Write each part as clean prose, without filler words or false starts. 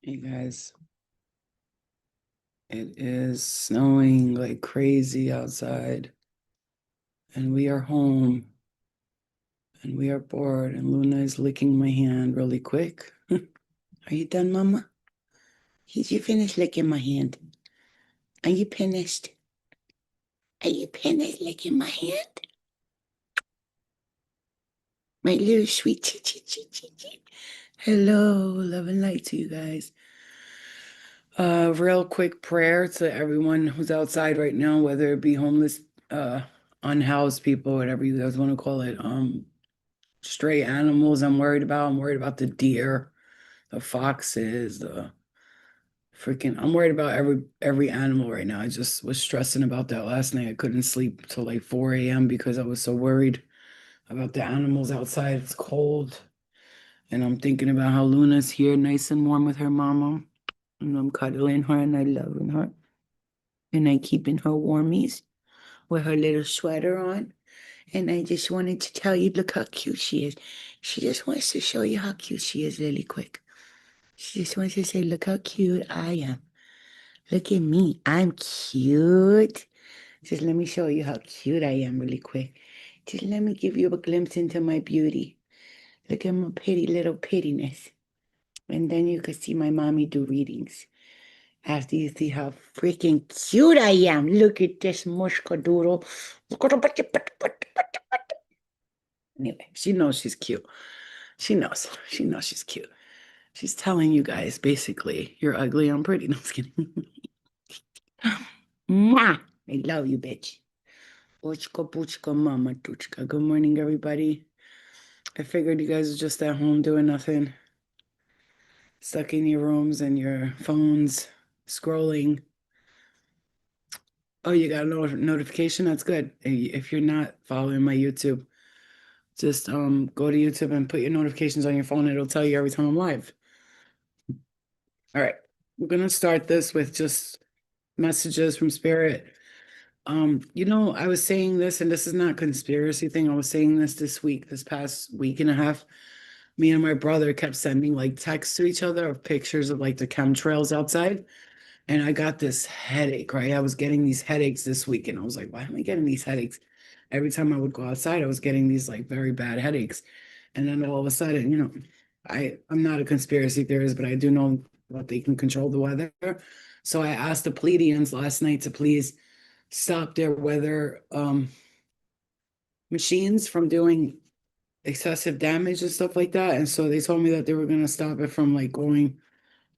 Hey guys, it is snowing like crazy outside, and we are home, and we are bored, and Luna is licking my hand really quick. Are you done, Mama? Did you finish licking my hand? Are you finished? Are you finished licking my hand? My little sweet chi. Hello, love and light to you guys. Real quick prayer to everyone who's outside right now, whether it be homeless, uh, unhoused people, whatever you guys want to call it. Stray animals I'm worried about. I'm worried about the deer, the foxes, the freaking I'm worried about every animal right now. I just was stressing about that last night. I couldn't sleep till like 4 a.m. because I was so worried about the animals outside. It's cold. And I'm thinking about how Luna's here nice and warm with her mama. And I'm cuddling her and I loving her. And I keeping her warmies with her little sweater on. And I just wanted to tell you, look how cute she is. She just wants to show you how cute she is really quick. She just wants to say, look how cute I am. Look at me. I'm cute. Just let me show you how cute I am really quick. Just let me give you a glimpse into my beauty. Look at my pretty little prettiness. And then you can see my mommy do readings. After you see how freaking cute I am. Look at this mushkadoodle. Look at the Anyway, she knows she's cute. She knows. She knows she's cute. She's telling you guys basically, you're ugly, I'm pretty. No, I'm just kidding. Mwah! I love you, bitch. Ochka puchka mama tuchka. Good morning, everybody. I figured you guys are just at home doing nothing, stuck in your rooms and your phones, scrolling. Oh, you got a notification? That's good. If you're not following my YouTube, just go to YouTube and put your notifications on your phone. It'll tell you every time I'm live. All right. We're gonna start this with just messages from spirit. I was saying this, and this is not a conspiracy thing. I was saying this week, this past week and a half. Me and my brother kept sending like texts to each other of pictures of like the chemtrails outside. And I got this headache, right? I was getting these headaches this week, and I was like, why am I getting these headaches? Every time I would go outside, I was getting these like very bad headaches. And then all of a sudden, I'm not a conspiracy theorist, but I do know that they can control the weather. So I asked the Pleiadians last night to please stop their weather machines from doing excessive damage and stuff like that. And so they told me that they were going to stop it from like going,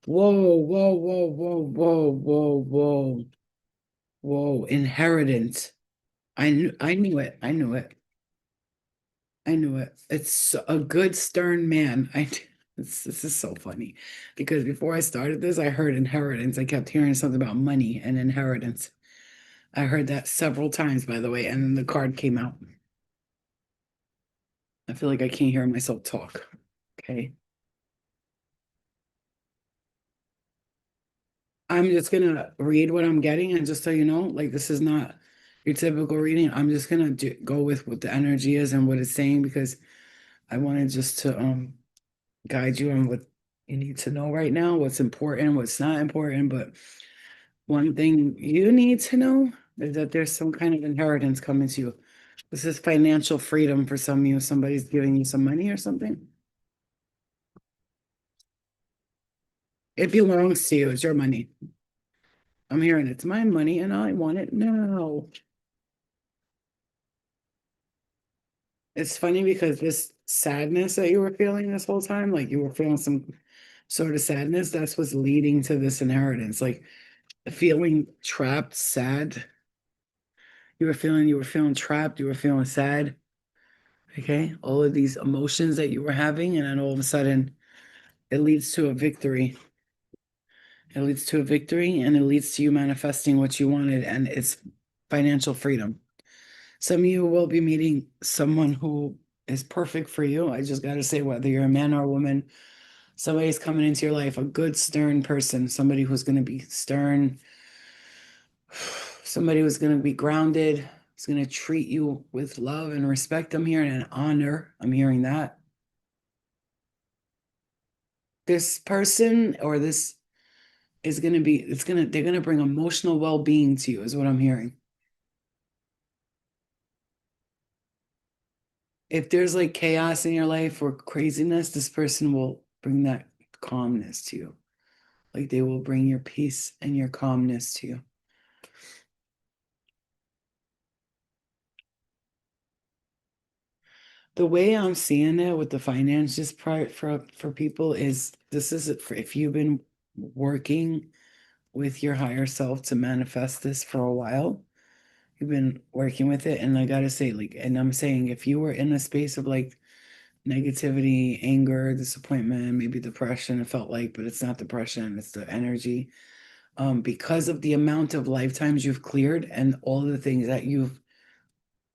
whoa, whoa, whoa, whoa, whoa, whoa, whoa, whoa, inheritance. I knew it. I knew it. I knew it. It's a good stern man. This is so funny because before I started this, I heard inheritance. I kept hearing something about money and inheritance. I heard that several times, by the way, and then the card came out. I feel like I can't hear myself talk. Okay. I'm just gonna read what I'm getting, and just so you know, like this is not your typical reading. I'm just gonna go with what the energy is and what it's saying because I wanted just to guide you on what you need to know right now, what's important, what's not important. But one thing you need to know is that there's some kind of inheritance coming to you. This is financial freedom for some of you. Somebody's giving you some money or something. It belongs to you. It's your money. I'm hearing it's my money and I want it now. It's funny because this sadness that you were feeling this whole time, like you were feeling some sort of sadness, that's what's leading to this inheritance. Like feeling trapped, sad. You were feeling trapped, you were feeling sad. Okay. All of these emotions that you were having, and then all of a sudden it leads to a victory. It leads to a victory and it leads to you manifesting what you wanted, and it's financial freedom. Some of you will be meeting someone who is perfect for you. I just got to say, whether you're a man or a woman, somebody's coming into your life, a good, stern person, somebody who's going to be stern, somebody who's going to be grounded, is going to treat you with love and respect. I'm hearing an honor. I'm hearing that. this person or this is going to be, they're going to bring emotional well-being to you, is what I'm hearing. If there's like chaos in your life or craziness, this person will bring that calmness to you. Like they will bring your peace and your calmness to you. The way I'm seeing it with the finances part for people is this is it for if you've been working with your higher self to manifest this for a while, you've been working with it, and I gotta say, like, and I'm saying if you were in a space of like negativity, anger, disappointment, maybe depression, it felt like, but it's not depression, it's the energy. Because of the amount of lifetimes you've cleared and all the things that you've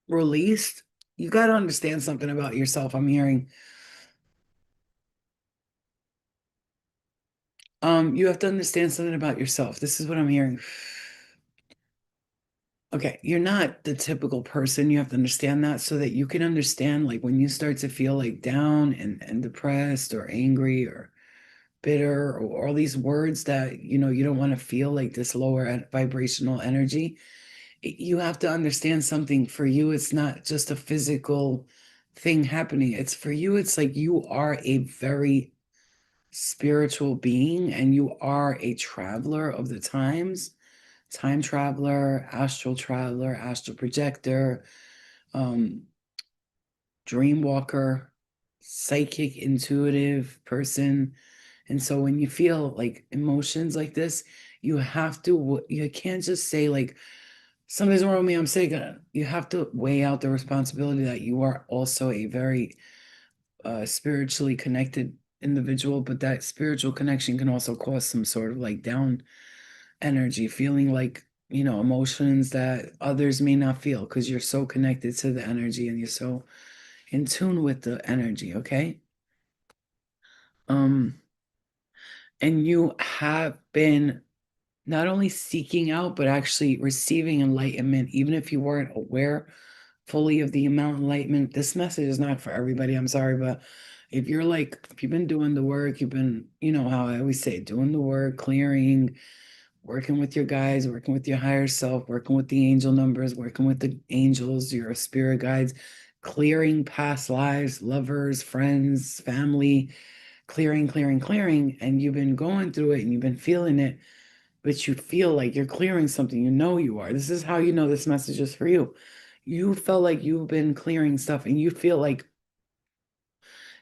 released, you got to understand something about yourself. I'm hearing you have to understand something about yourself. This is what I'm hearing. Okay, you're not the typical person. You have to understand that so that you can understand like when you start to feel like down and depressed or angry or bitter or all these words that you don't want to feel like this lower vibrational energy. You have to understand something. For you, it's not just a physical thing happening. It's for you, it's like you are a very spiritual being and you are a traveler of the times, time traveler, astral projector, um, dream walker, psychic, intuitive person. And so when you feel like emotions like this, you can't just say like, something's wrong with me, I'm sick. You have to weigh out the responsibility that you are also a very spiritually connected individual, but that spiritual connection can also cause some sort of like down energy, feeling like, emotions that others may not feel because you're so connected to the energy and you're so in tune with the energy, okay? Um, and you have been not only seeking out, but actually receiving enlightenment, even if you weren't aware fully of the amount of enlightenment. This message is not for everybody. I'm sorry, but if you've been doing the work, you've been, how I always say, doing the work, clearing, working with your guides, working with your higher self, working with the angel numbers, working with the angels, your spirit guides, clearing past lives, lovers, friends, family, clearing, and you've been going through it and you've been feeling it, but you feel like you're clearing something, you are. This is how you know this message is for you. You felt like you've been clearing stuff and you feel like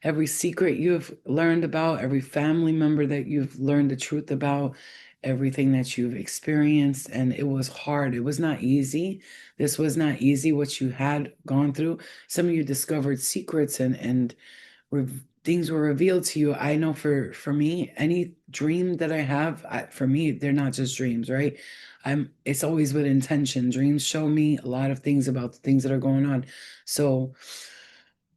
every secret you've learned about, every family member that you've learned the truth about, everything that you've experienced, and it was hard. It was not easy. This was not easy what you had gone through. Some of you discovered secrets and things were revealed to you. I know for me, any dream that I have, for me, they're not just dreams, right? It's always with intention. Dreams show me a lot of things about the things that are going on. So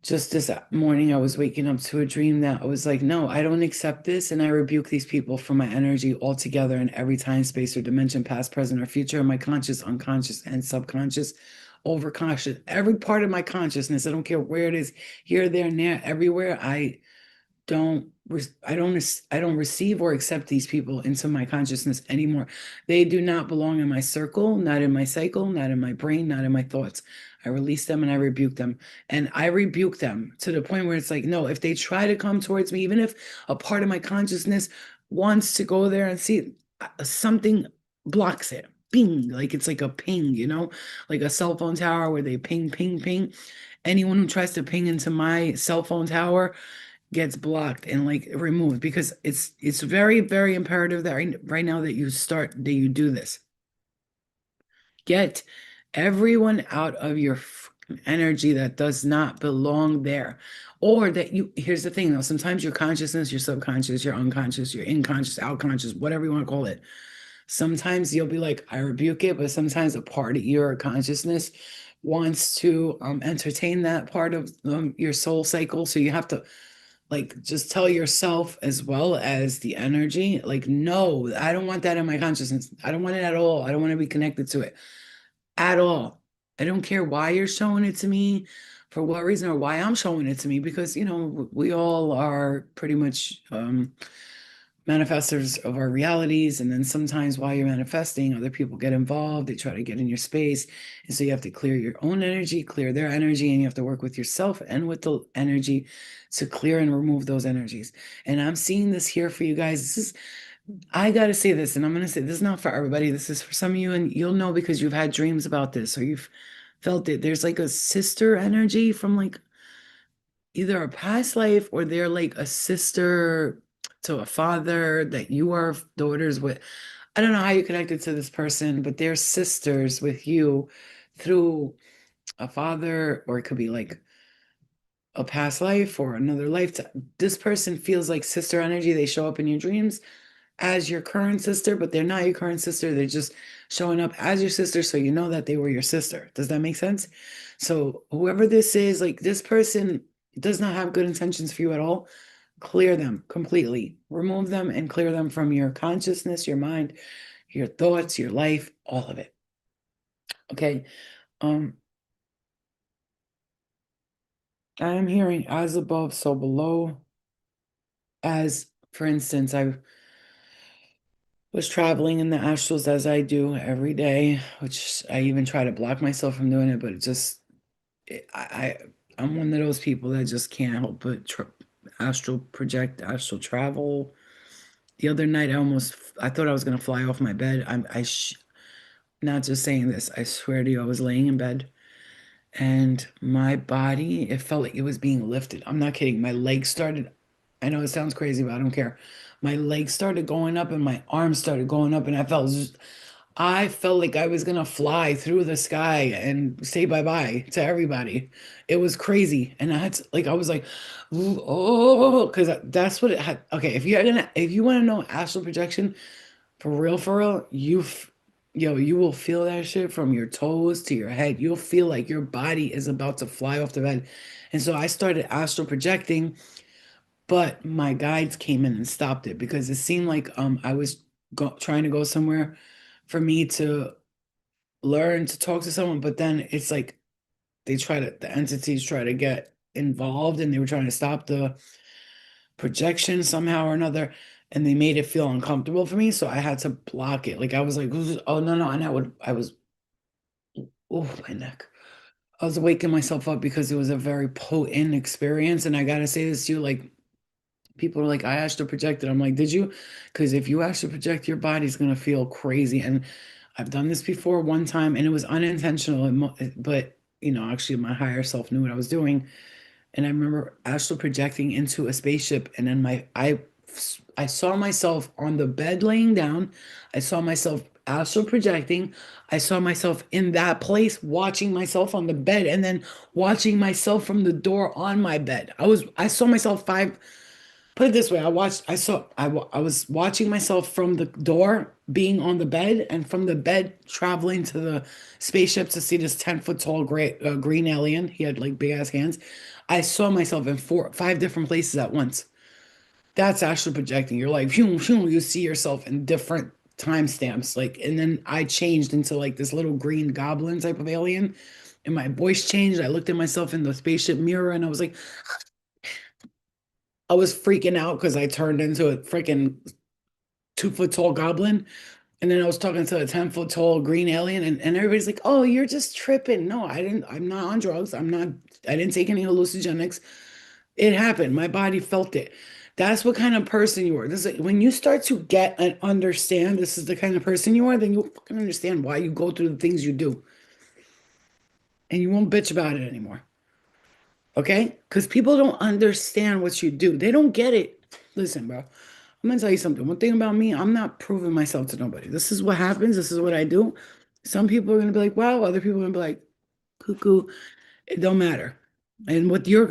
just this morning, I was waking up to a dream that I was like, no, I don't accept this. And I rebuke these people from my energy altogether in every time, space, or dimension, past, present, or future, my conscious, unconscious, and subconscious, overconscious, every part of my consciousness. I don't care where it is, here, there, and there, everywhere. I don't receive or accept these people into my consciousness anymore. They do not belong in my circle, not in my cycle, not in my brain, not in my thoughts. I release them and I rebuke them. And I rebuke them to the point where it's like, no, if they try to come towards me, even if a part of my consciousness wants to go there and see, something blocks it. Ping, like it's like a ping, like a cell phone tower where they ping, ping, ping. Anyone who tries to ping into my cell phone tower gets blocked and like removed, because it's very, very imperative that right now that you do this. Get everyone out of your energy that does not belong there. Or that here's the thing though, sometimes your consciousness, your subconscious, your unconscious, your inconscious, outconscious, whatever you want to call it, sometimes you'll be like, I rebuke it, but sometimes a part of your consciousness wants to entertain that part of your soul cycle. So you have to like just tell yourself as well as the energy, like, no, I don't want that in my consciousness. I don't want it at all. I don't want to be connected to it at all. I don't care why you're showing it to me, for what reason or why I'm showing it to me, because we all are pretty much manifestors of our realities. And then sometimes while you're manifesting, other people get involved, they try to get in your space. And so you have to clear your own energy, clear their energy, and you have to work with yourself and with the energy to clear and remove those energies. And I'm seeing this here for you guys. I got to say this, and I'm going to say this is not for everybody. This is for some of you, and you'll know because you've had dreams about this or you've felt it. There's like a sister energy from like either a past life, or they're like a sister to a father that you are daughters with. I don't know how you connected to this person, but they're sisters with you through a father, or it could be like a past life or another lifetime. This person feels like sister energy. They show up in your dreams as your current sister, but they're not your current sister. They're just showing up as your sister, so you know that they were your sister. Does that make sense? So whoever this is, like this person does not have good intentions for you at all. Clear them completely. Remove them and clear them from your consciousness, your mind, your thoughts, your life, all of it. Okay. Um, I am hearing as above, so below. As for instance, I was traveling in the astrals as I do every day, which I even try to block myself from doing it, but it just I'm one of those people that just can't help but astral project, astral travel. The other night, I thought I was gonna fly off my bed. Not just saying this. I swear to you, I was laying in bed, and my body, it felt like it was being lifted. I'm not kidding. My legs started, I know it sounds crazy, but I don't care. My legs started going up and my arms started going up, and I felt like I was gonna fly through the sky and say bye-bye to everybody. It was crazy. And I was like, "Ooh, oh, because that's what it had. Okay, if you want to know astral projection, for real, you will feel that shit from your toes to your head. You'll feel like your body is about to fly off the bed. And so I started astral projecting, but my guides came in and stopped it because it seemed like I was trying to go somewhere for me to learn to talk to someone, but then it's like the entities try to get involved, and they were trying to stop the projection somehow or another, and they made it feel uncomfortable for me, so I had to block it. Like I was like, oh no, no, and I was, oh, my neck. I was waking myself up because it was a very potent experience. And I gotta say this to you, like people are like, I astral projected. I'm like, did you? Because if you astral project, your body's gonna feel crazy. And I've done this before one time, and it was unintentional, but actually my higher self knew what I was doing. And I remember astral projecting into a spaceship, and then I saw myself on the bed laying down. I saw myself astral projecting. I saw myself in that place, watching myself on the bed, and then watching myself from the door on my bed. I saw myself put it this way, I was watching myself from the door being on the bed, and from the bed traveling to the spaceship to see this 10-foot tall green alien. He had like big ass hands. I saw myself in five different places at once. That's actually projecting. You're like, phew, phew, you see yourself in different timestamps. Like, and then I changed into like this little green goblin type of alien, and my voice changed. I looked at myself in the spaceship mirror, and I was freaking out because I turned into a freaking 2-foot tall goblin. And then I was talking to a 10-foot tall green alien, and everybody's like, oh, you're just tripping. No, I'm not on drugs. I didn't take any hallucinogenics. It happened. My body felt it. That's what kind of person you are. When you start to get and understand this is the kind of person you are, then you'll fucking understand why you go through the things you do. And you won't bitch about it anymore. Okay? Because people don't understand what you do. They don't get it. Listen, bro. I'm gonna tell you something. One thing about me, I'm not proving myself to nobody. This is what happens. This is what I do. Some people are gonna be like, wow. Other people are gonna be like, cuckoo. It don't matter. And what you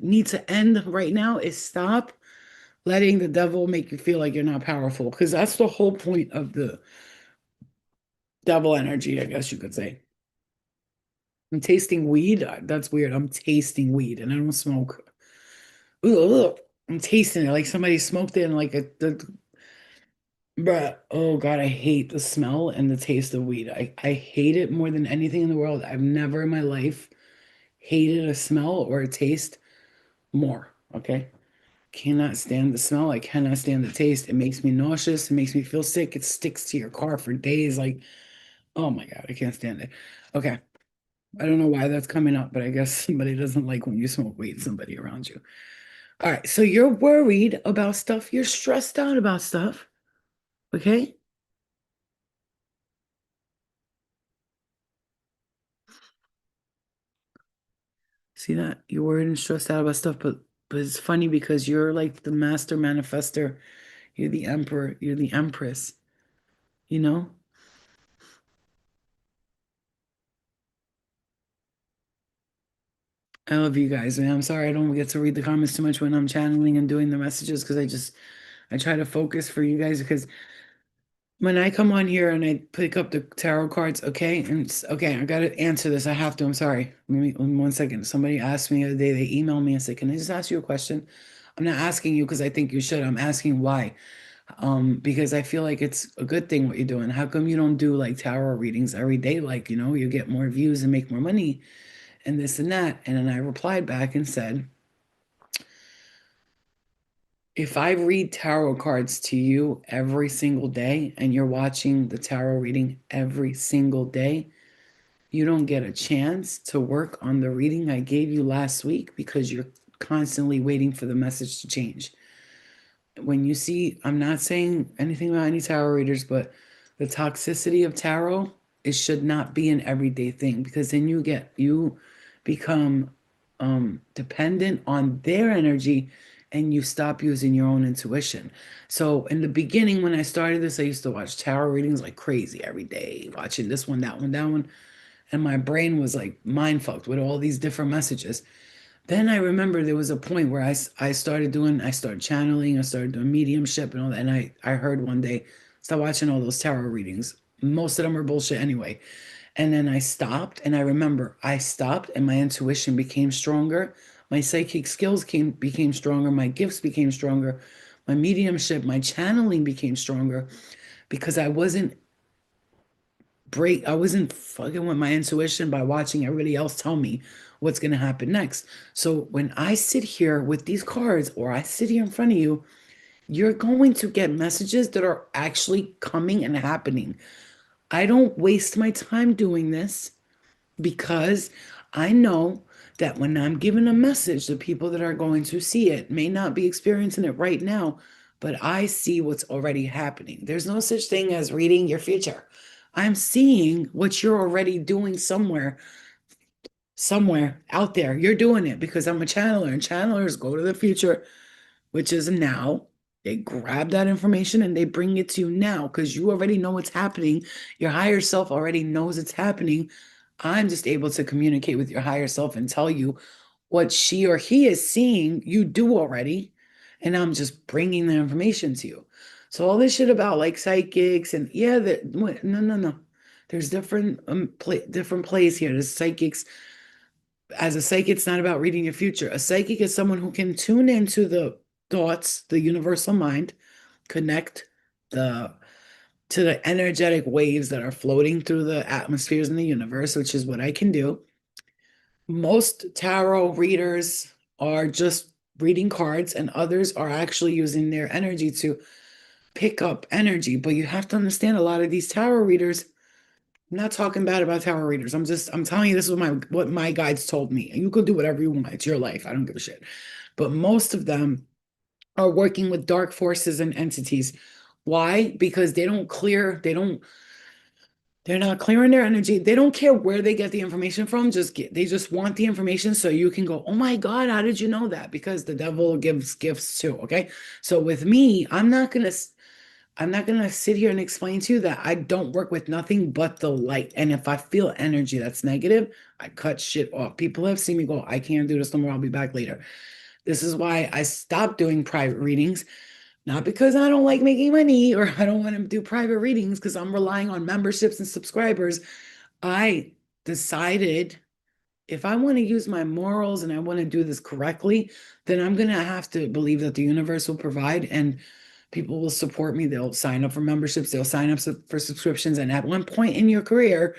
need to end right now is stop letting the devil make you feel like you're not powerful. Because that's the whole point of the devil energy, I guess you could say. I'm tasting weed. That's weird. I'm tasting weed and I don't smoke. Ugh, I'm tasting it like somebody smoked it and like bruh. Oh God, I hate the smell and the taste of weed. I hate it more than anything in the world. I've never in my life hated a smell or a taste more. Okay. Cannot stand the smell. I cannot stand the taste. It makes me nauseous. It makes me feel sick. It sticks to your car for days. Like, oh my God, I can't stand it. Okay. I don't know why that's coming up, but I guess somebody doesn't like when you smoke weed, somebody around you. All right. So you're worried about stuff. You're stressed out about stuff. Okay. See that? You're worried and stressed out about stuff, but it's funny because you're like the master manifester. You're the emperor. You're the empress, you know? I love you guys, man. I'm sorry I don't get to read the comments too much when I'm channeling and doing the messages because I try to focus for you guys because when I come on here and I pick up the tarot cards, okay, and okay, I gotta answer this. I have to. I'm sorry. Let me 1 second. Somebody asked me the other day. They emailed me and said, "Can I just ask you a question?" I'm not asking you because I think you should. I'm asking why. Because I feel like it's a good thing what you're doing. How come you don't do like tarot readings every day? Like, you get more views and make more money and this and that. And then I replied back and said, if I read tarot cards to you every single day and you're watching the tarot reading every single day, you don't get a chance to work on the reading I gave you last week because you're constantly waiting for the message to change. When you see, I'm not saying anything about any tarot readers, but the toxicity of tarot, it should not be an everyday thing because then you become dependent on their energy and you stop using your own intuition. So in the beginning, when I started this, I used to watch tarot readings like crazy every day, watching this one, that one, that one. And my brain was like mind fucked with all these different messages. Then I remember there was a point where I started channeling, I started doing mediumship and all that. And I heard one day, stop watching all those tarot readings. Most of them are bullshit anyway. And then I stopped, and I remember I stopped, and my intuition became stronger. My psychic skills became stronger. My gifts became stronger. My mediumship, my channeling became stronger because I wasn't fucking with my intuition by watching everybody else tell me what's going to happen next. So when I sit here with these cards or I sit here in front of you, you're going to get messages that are actually coming and happening. I don't waste my time doing this because I know that when I'm giving a message, the people that are going to see it may not be experiencing it right now, but I see what's already happening. There's no such thing as reading your future. I'm seeing what you're already doing somewhere out there. You're doing it because I'm a channeler, and channelers go to the future, which is now. They grab that information and they bring it to you now because you already know what's happening. Your higher self already knows it's happening. I'm just able to communicate with your higher self and tell you what she or he is seeing you do already. And I'm just bringing the information to you. So all this shit about like psychics and yeah, no, no, no. There's different plays here. There's psychics. As a psychic, it's not about reading your future. A psychic is someone who can tune into the thoughts, the universal mind, connect the to the energetic waves that are floating through the atmospheres in the universe, which is what I can do. Most tarot readers are just reading cards, and others are actually using their energy to pick up energy. But you have to understand a lot of these tarot readers. I'm not talking bad about tarot readers. I'm telling you this is what my guides told me. And you could do whatever you want. It's your life. I don't give a shit. But most of them are working with dark forces and entities. Why? Because they're not clearing their energy. They don't care where they get the information from. They just want the information so you can go, "Oh my God, how did you know that?" Because the devil gives gifts too, okay? So with me, I'm not gonna sit here and explain to you that I don't work with nothing but the light. And if I feel energy that's negative, I cut shit off. People have seen me go, "I can't do this no more. I'll be back later." This is why I stopped doing private readings, not because I don't like making money or I don't want to do private readings because I'm relying on memberships and subscribers. I decided if I want to use my morals and I want to do this correctly, then I'm going to have to believe that the universe will provide and people will support me. They'll sign up for memberships, they'll sign up for subscriptions. And at one point in your career,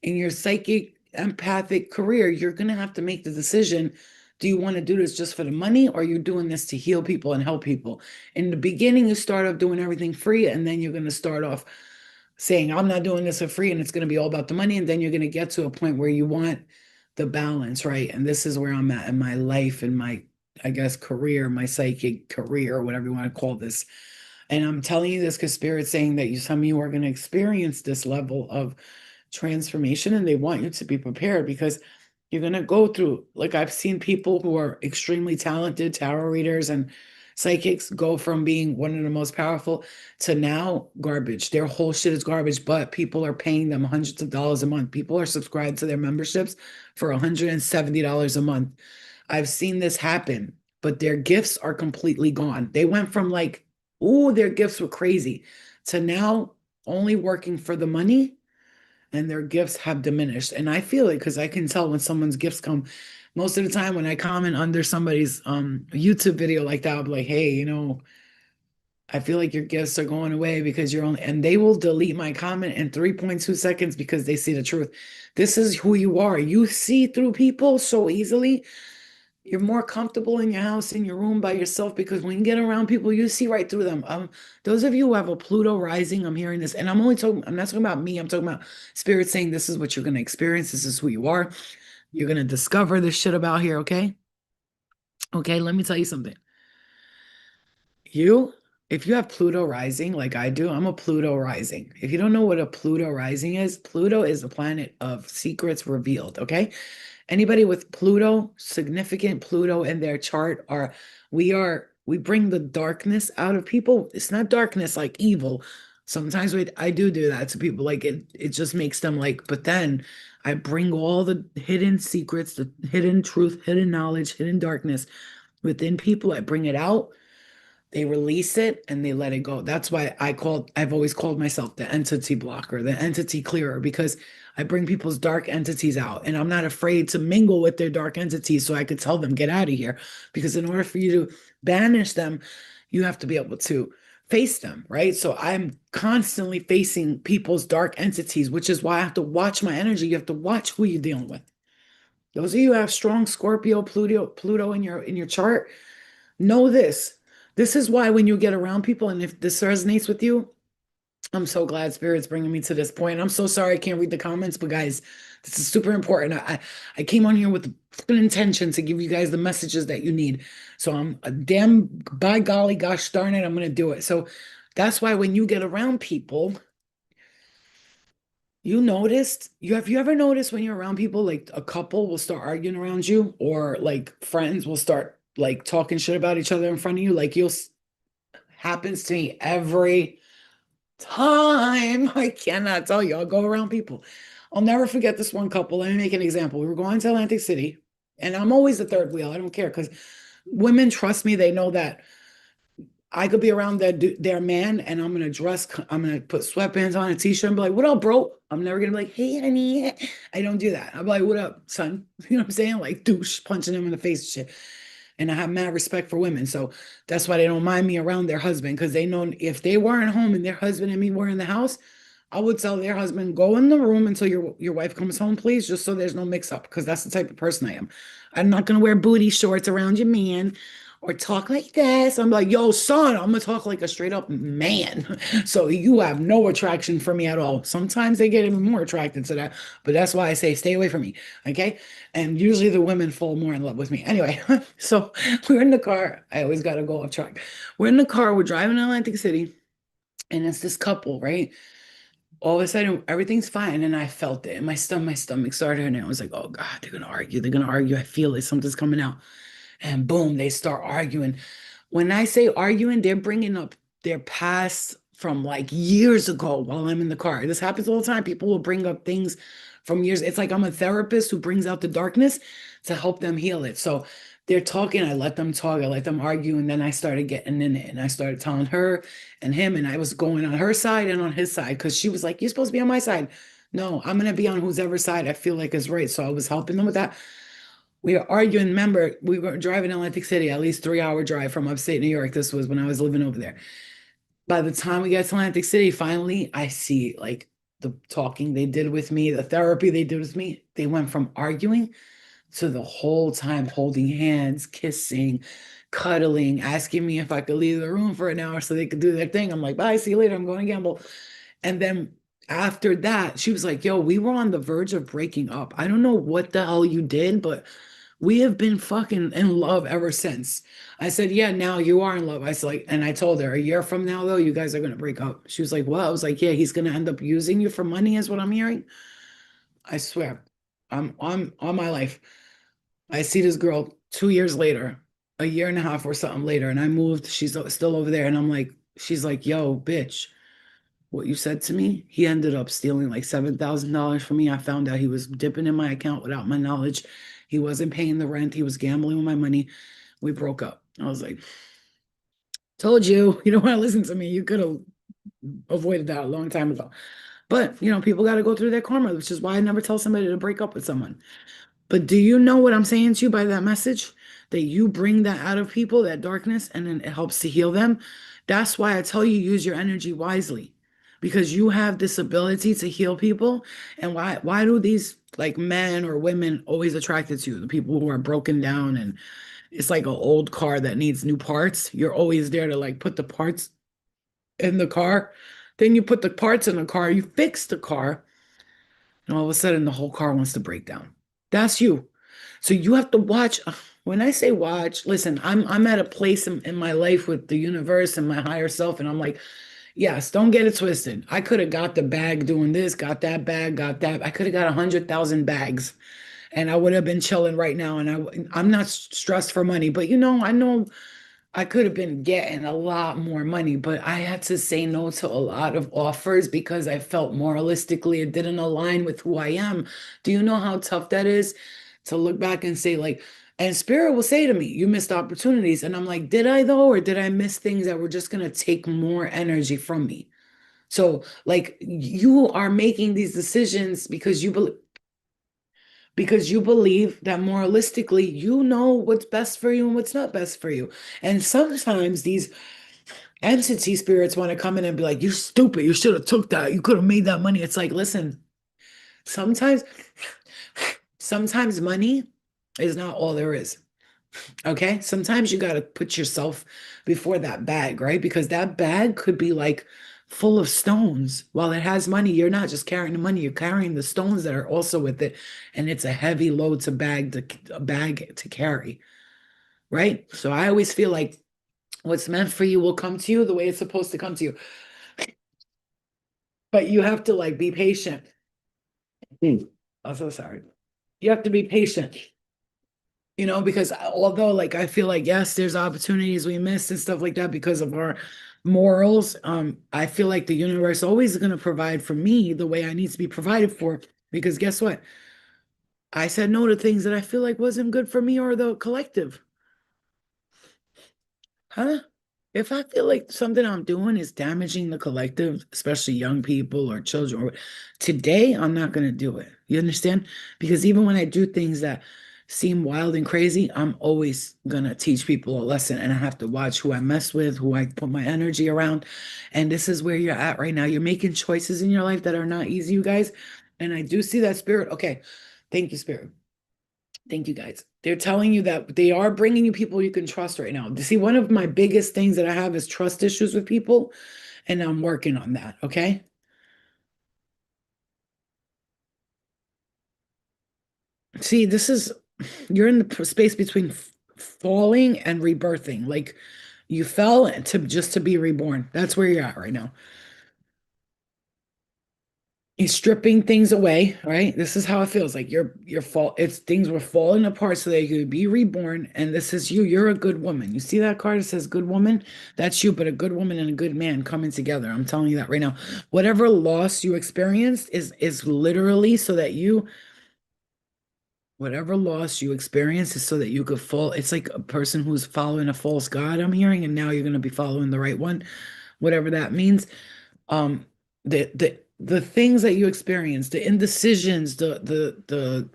in your psychic empathic career, you're going to have to make the decision. Do you want to do this just for the money, or are you doing this to heal people and help people? In the beginning, you start off doing everything free, and then you're going to start off saying, I'm not doing this for free, and it's going to be all about the money. And then you're going to get to a point where you want the balance, right? And this is where I'm at in my life and my, I guess, career, my psychic career, whatever you want to call this. And I'm telling you this because Spirit's saying that some of you are going to experience this level of transformation, and they want you to be prepared because you're going to go through, like I've seen people who are extremely talented tarot readers and psychics go from being one of the most powerful to now garbage. Their whole shit is garbage, but people are paying them hundreds of dollars a month. People are subscribed to their memberships for $170 a month. I've seen this happen, but their gifts are completely gone. They went from like, oh, their gifts were crazy to now only working for the money, and their gifts have diminished. And I feel it because I can tell when someone's gifts come. Most of the time when I comment under somebody's YouTube video like that, I'll be like, hey, I feel like your gifts are going away because you're only, and they will delete my comment in 3.2 seconds because they see the truth. This is who you are. You see through people so easily. You're more comfortable in your house, in your room by yourself, because when you get around people, you see right through them. Those of you who have a Pluto rising, I'm hearing this, and I'm not talking about me, I'm talking about Spirit saying this is what you're going to experience. This is who you are. You're going to discover this shit about here, okay? Okay, let me tell you something. If you have Pluto rising like I do, I'm a Pluto rising. If you don't know what a Pluto rising is, Pluto is the planet of secrets revealed, okay? Anybody with Pluto, significant Pluto in their chart, we bring the darkness out of people. It's not darkness like evil. Sometimes I do that to people. Like it just makes them like, but then I bring all the hidden secrets, the hidden truth, hidden knowledge, hidden darkness within people. I bring it out, they release it, and they let it go. That's why I've always called myself the entity blocker, the entity clearer, because I bring people's dark entities out, and I'm not afraid to mingle with their dark entities so I could tell them, get out of here. Because in order for you to banish them, you have to be able to face them, right? So I'm constantly facing people's dark entities, which is why I have to watch my energy. You have to watch who you're dealing with. Those of you who have strong Scorpio, Pluto in your chart, know this. This is why when you get around people, and if this resonates with you, I'm so glad Spirit's bringing me to this point. I'm so sorry I can't read the comments, but guys, this is super important. I came on here with the intention to give you guys the messages that you need. So I'm a damn, by golly, gosh darn it, I'm going to do it. So that's why when you get around people, have you ever noticed when you're around people, like a couple will start arguing around you, or like friends will start like talking shit about each other in front of you? Like happens to me every time. I cannot tell you. I'll go around people. I'll never forget this one couple. Let me make an example. We were going to Atlantic City, and I'm always the third wheel. I don't care because women trust me. They know that I could be around their man, and I'm gonna put sweatpants on, a t-shirt, and be like, "What up, bro?" I'm never gonna be like, "Hey, honey." I don't do that. I'm like, "What up, son?" You know what I'm saying? Like douche, punching him in the face and shit. And I have mad respect for women, so that's why they don't mind me around their husband, because they know if they weren't home and their husband and me were in the house, I would tell their husband, go in the room until your wife comes home, please, just so there's no mix up, because that's the type of person I am. I'm not gonna wear booty shorts around your man or talk like this. I'm like, yo, son, I'm gonna talk like a straight up man. So you have no attraction for me at all. Sometimes they get even more attracted to that, but that's why I say stay away from me. Okay. And usually the women fall more in love with me. Anyway, so we're in the car. I always gotta go off track. We're in the car, we're driving to Atlantic City, and it's this couple, right? All of a sudden everything's fine, and I felt it in my stomach started, and I was like, oh God, they're gonna argue, I feel it, something's coming out. And boom, they start arguing. When I say arguing, they're bringing up their past from like years ago while I'm in the car. This happens all the time. People will bring up things from years. It's like I'm a therapist who brings out the darkness to help them heal it. So they're talking, I let them talk, I let them argue, and then I started getting in it, and I started telling her and him, and I was going on her side and on his side, because she was like, "You're supposed to be on my side." No, I'm gonna be on whoever side I feel like is right. So I was helping them with that. We were arguing. Remember, we were driving to Atlantic City, at least 3 hour drive from upstate New York. This was when I was living over there. By the time we get to Atlantic City, finally, I see like the talking they did with me, the therapy they did with me, they went from arguing to the whole time holding hands, kissing, cuddling, asking me if I could leave the room for an hour so they could do their thing. I'm like, bye, see you later. I'm going to gamble. And then after that, she was like, yo, we were on the verge of breaking up. I don't know what the hell you did, but we have been fucking in love ever since. I said, yeah, now you are in love. I was like, and I told her a year from now, though, you guys are going to break up. She was like, well, I was like, yeah, he's going to end up using you for money, is what I'm hearing. I swear, I'm on my life. I see this girl 2 years later, a year and a half or something later, and I moved. She's still over there. And I'm like, she's like, yo, bitch, what you said to me, he ended up stealing like $7,000 from me. I found out he was dipping in my account without my knowledge. He wasn't paying the rent. He was gambling with my money. We broke up. I was like, told you, you don't want to listen to me. You could have avoided that a long time ago. But, people got to go through their karma, which is why I never tell somebody to break up with someone. But do you know what I'm saying to you by that message? That you bring that out of people, that darkness, and then it helps to heal them. That's why I tell you use your energy wisely. Because you have this ability to heal people. And why do these like men or women always attracted to you? The people who are broken down and it's like an old car that needs new parts. You're always there to like put the parts in the car. Then you put the parts in the car, you fix the car, and all of a sudden the whole car wants to break down. That's you. So you have to watch. When I say watch, listen, I'm at a place in my life with the universe and my higher self, and I'm like, yes, don't get it twisted. I could have got the bag doing this, got that bag, got that. I could have got 100,000 bags, and I would have been chilling right now. And I'm not stressed for money, but I know I could have been getting a lot more money, but I had to say no to a lot of offers because I felt moralistically it didn't align with who I am. Do you know how tough that is to look back and say, like, and Spirit will say to me, you missed opportunities. And I'm like, did I though? Or did I miss things that were just going to take more energy from me? So, like, you are making these decisions because you believe that moralistically you know what's best for you and what's not best for you. And sometimes these entity spirits want to come in and be like, you stupid, you should have took that, you could have made that money. It's like, listen, sometimes sometimes money is not all there is. Okay, sometimes you got to put yourself before that bag, right? Because that bag could be like full of stones. While it has money, you're not just carrying the money, you're carrying the stones that are also with it, and it's a heavy load to a bag to carry, right? So I always feel like what's meant for you will come to you the way it's supposed to come to you, but you have to like be patient. I'm so sorry. You have to be patient. Because although like I feel like yes, there's opportunities we missed and stuff like that because of our morals, I feel like the universe always going to provide for me the way I need to be provided for because guess what? I said no to things that I feel like wasn't good for me or the collective. Huh? If I feel like something I'm doing is damaging the collective, especially young people or children, today I'm not going to do it. You understand? Because even when I do things that seem wild and crazy, I'm always going to teach people a lesson and I have to watch who I mess with, who I put my energy around. And this is where you're at right now. You're making choices in your life that are not easy, you guys. And I do see that spirit. Okay. Thank you, spirit. Thank you guys. They're telling you that they are bringing you people you can trust right now. See, one of my biggest things that I have is trust issues with people, and I'm working on that. Okay. See, you're in the space between falling and rebirthing. Like you fell to just to be reborn. That's where you're at right now. He's stripping things away, right? This is how it feels like your fault. It's things were falling apart so that you could be reborn. And this is you. You're a good woman. You see that card that says good woman? That's you, but a good woman and a good man coming together. I'm telling you that right now. Whatever loss you experienced is literally so that whatever loss you experience is so that you could fall. It's like a person who's following a false god, I'm hearing, and now you're gonna be following the right one, whatever that means. um the things that you experience, the indecisions, the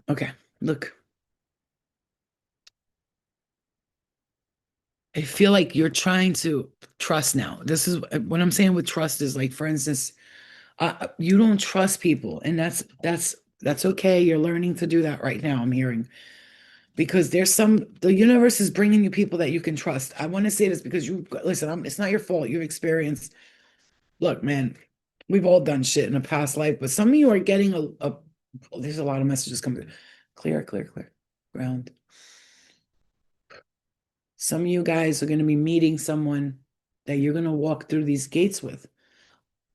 okay, look, I feel like you're trying to trust now. This is what I'm saying with trust is like, for instance, You don't trust people, and that's okay. You're learning to do that right now. I'm hearing because the universe is bringing you people that you can trust. I want to say this because you listen. It's not your fault. You've experienced. Look, man, we've all done shit in a past life, but some of you are getting there's a lot of messages coming. Clear, clear, clear. Ground. Some of you guys are going to be meeting someone that you're going to walk through these gates with.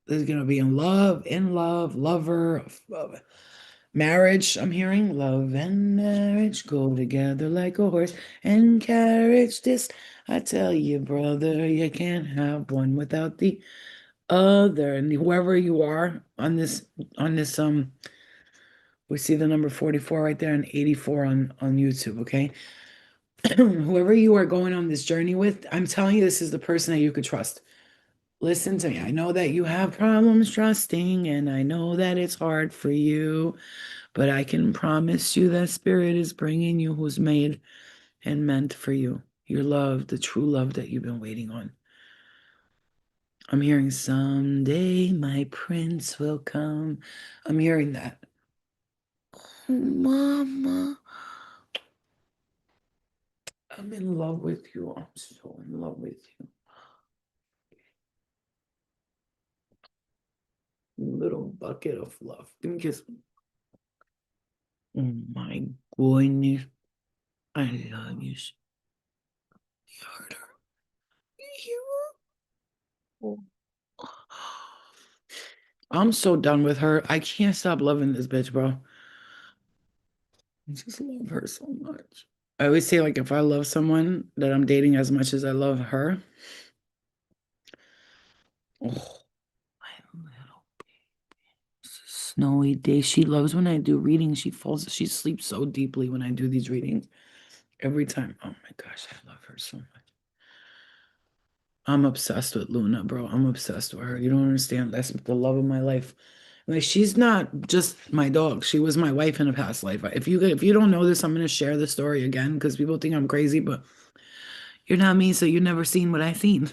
There's going to be in love, lover, marriage. I'm hearing love and marriage go together like a horse and carriage. This, I tell you, brother, you can't have one without the other. And whoever you are on this, we see the number 44 right there and 84 on YouTube, okay? Whoever you are going on this journey with, I'm telling you, this is the person that you could trust. Listen to me. I know that you have problems trusting, and I know that it's hard for you, but I can promise you that spirit is bringing you who's made and meant for you. Your love, the true love that you've been waiting on. I'm hearing someday my prince will come. I'm hearing that. Oh, Mama, I'm in love with you. I'm so in love with you. Little bucket of love. Give me a kiss. Oh my goodness. I love you. Harder. I'm so done with her. I can't stop loving this bitch, bro. I just love her so much. I always say, like, if I love someone that I'm dating as much as I love her, oh, my little snowy day. She loves when I do readings. She sleeps so deeply when I do these readings. Every time. Oh my gosh, I love her so much. I'm obsessed with Luna, bro. I'm obsessed with her. You don't understand. That's the love of my life. Like she's not just my dog. She was my wife in a past life. If you don't know this, I'm gonna share the story again because people think I'm crazy, but you're not me, so you've never seen what I've seen.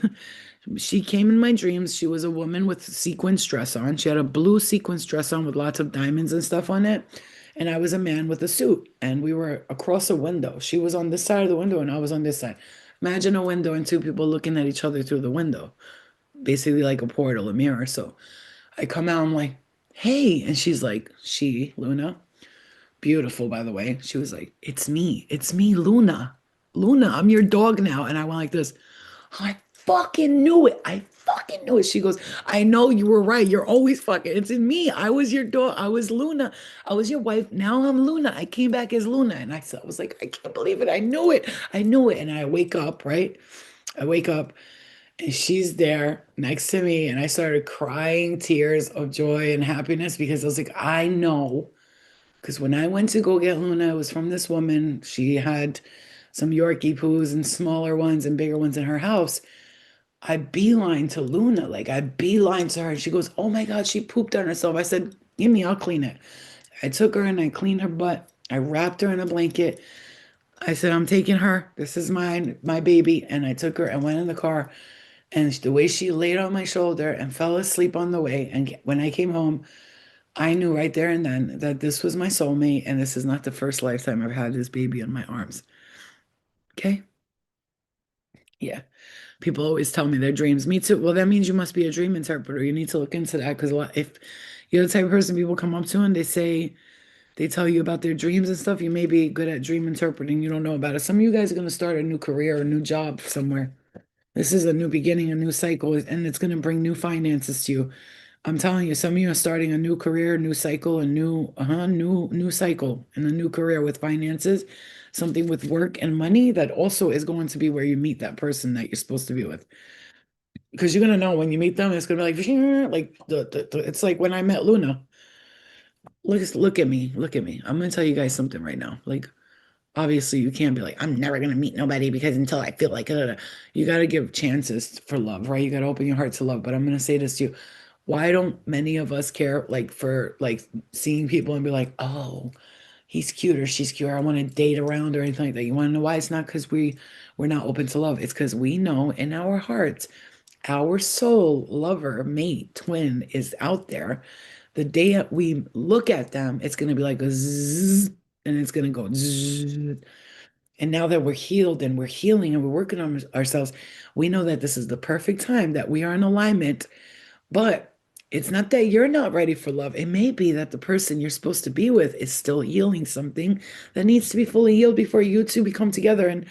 She came in my dreams. She was a woman with sequins dress on. She had a blue sequins dress on with lots of diamonds and stuff on it. And I was a man with a suit, and we were across a window. She was on this side of the window, and I was on this side. Imagine a window and two people looking at each other through the window, basically like a portal, a mirror. So I come out, I'm like, hey. And she's like, Luna, beautiful, by the way. She was like, it's me, Luna. Luna, I'm your dog now. And I went like this. I fucking knew it. I fucking knew it. She goes, I know you were right. You're always fucking. It's in me. I was your dog. I was Luna. I was your wife. Now I'm Luna. I came back as Luna. And I was like, I can't believe it. I knew it. I knew it. And I wake up, right? I wake up and she's there next to me. And I started crying tears of joy and happiness because I was like, I know. Because when I went to go get Luna, it was from this woman. She had some Yorkie poos and smaller ones and bigger ones in her house. I beeline to Luna, like I beeline to her. And she goes, oh my God, she pooped on herself. I said, give me, I'll clean it. I took her and I cleaned her butt. I wrapped her in a blanket. I said, I'm taking her. This is mine, my baby. And I took her and went in the car. And the way she laid on my shoulder and fell asleep on the way. And when I came home, I knew right there and then that this was my soulmate. And this is not the first lifetime I've had this baby in my arms. Okay. Yeah. People always tell me their dreams. Me too. Well, that means you must be a dream interpreter. You need to look into that because if you're the type of person people come up to and they tell you about their dreams and stuff, you may be good at dream interpreting. You don't know about it. Some of you guys are going to start a new career, a new job somewhere. This is a new beginning, a new cycle, and it's going to bring new finances to you. I'm telling you, some of you are starting a new career, new cycle, a new cycle, and a new career with finances, something with work and money that also is going to be where you meet that person that you're supposed to be with. Because you're gonna know when you meet them, it's gonna be like it's like when I met Luna. Look at me, look at me. I'm gonna tell you guys something right now. Like obviously you can't be like, I'm never gonna meet nobody because until I feel like it. You gotta give chances for love, right? You gotta open your heart to love. But I'm gonna say this to you. Why don't many of us care like for like seeing people and be like, oh, he's cute or she's cute or I want to date around or anything like that? You want to know why? It's not because we're not open to love. It's because we know in our hearts Our soul, lover, mate, twin is out there. The day that we look at them, it's going to be like a zzz, and it's going to go zzz. And now that we're healed and we're healing and we're working on ourselves, we know that this is the perfect time that we are in alignment. But it's not that you're not ready for love. It may be that the person you're supposed to be with is still healing something that needs to be fully healed before you two become together and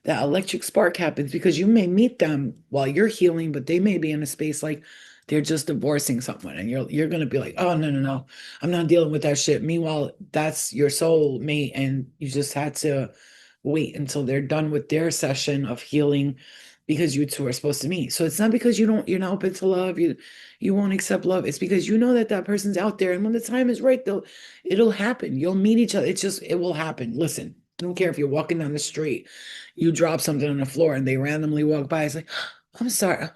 that electric spark happens, because you may meet them while you're healing, but they may be in a space like they're just divorcing someone and you're gonna be like, oh no, no, no, I'm not dealing with that shit. Meanwhile, that's your soul mate, and you just had to wait until they're done with their session of healing because you two are supposed to meet. So it's not because you're not open to love, you won't accept love. It's because you know that that person's out there, and when the time is right, it'll happen. You'll meet each other. It will happen. Listen, I don't care if you're walking down the street, you drop something on the floor, and they randomly walk by. It's like, I'm sorry.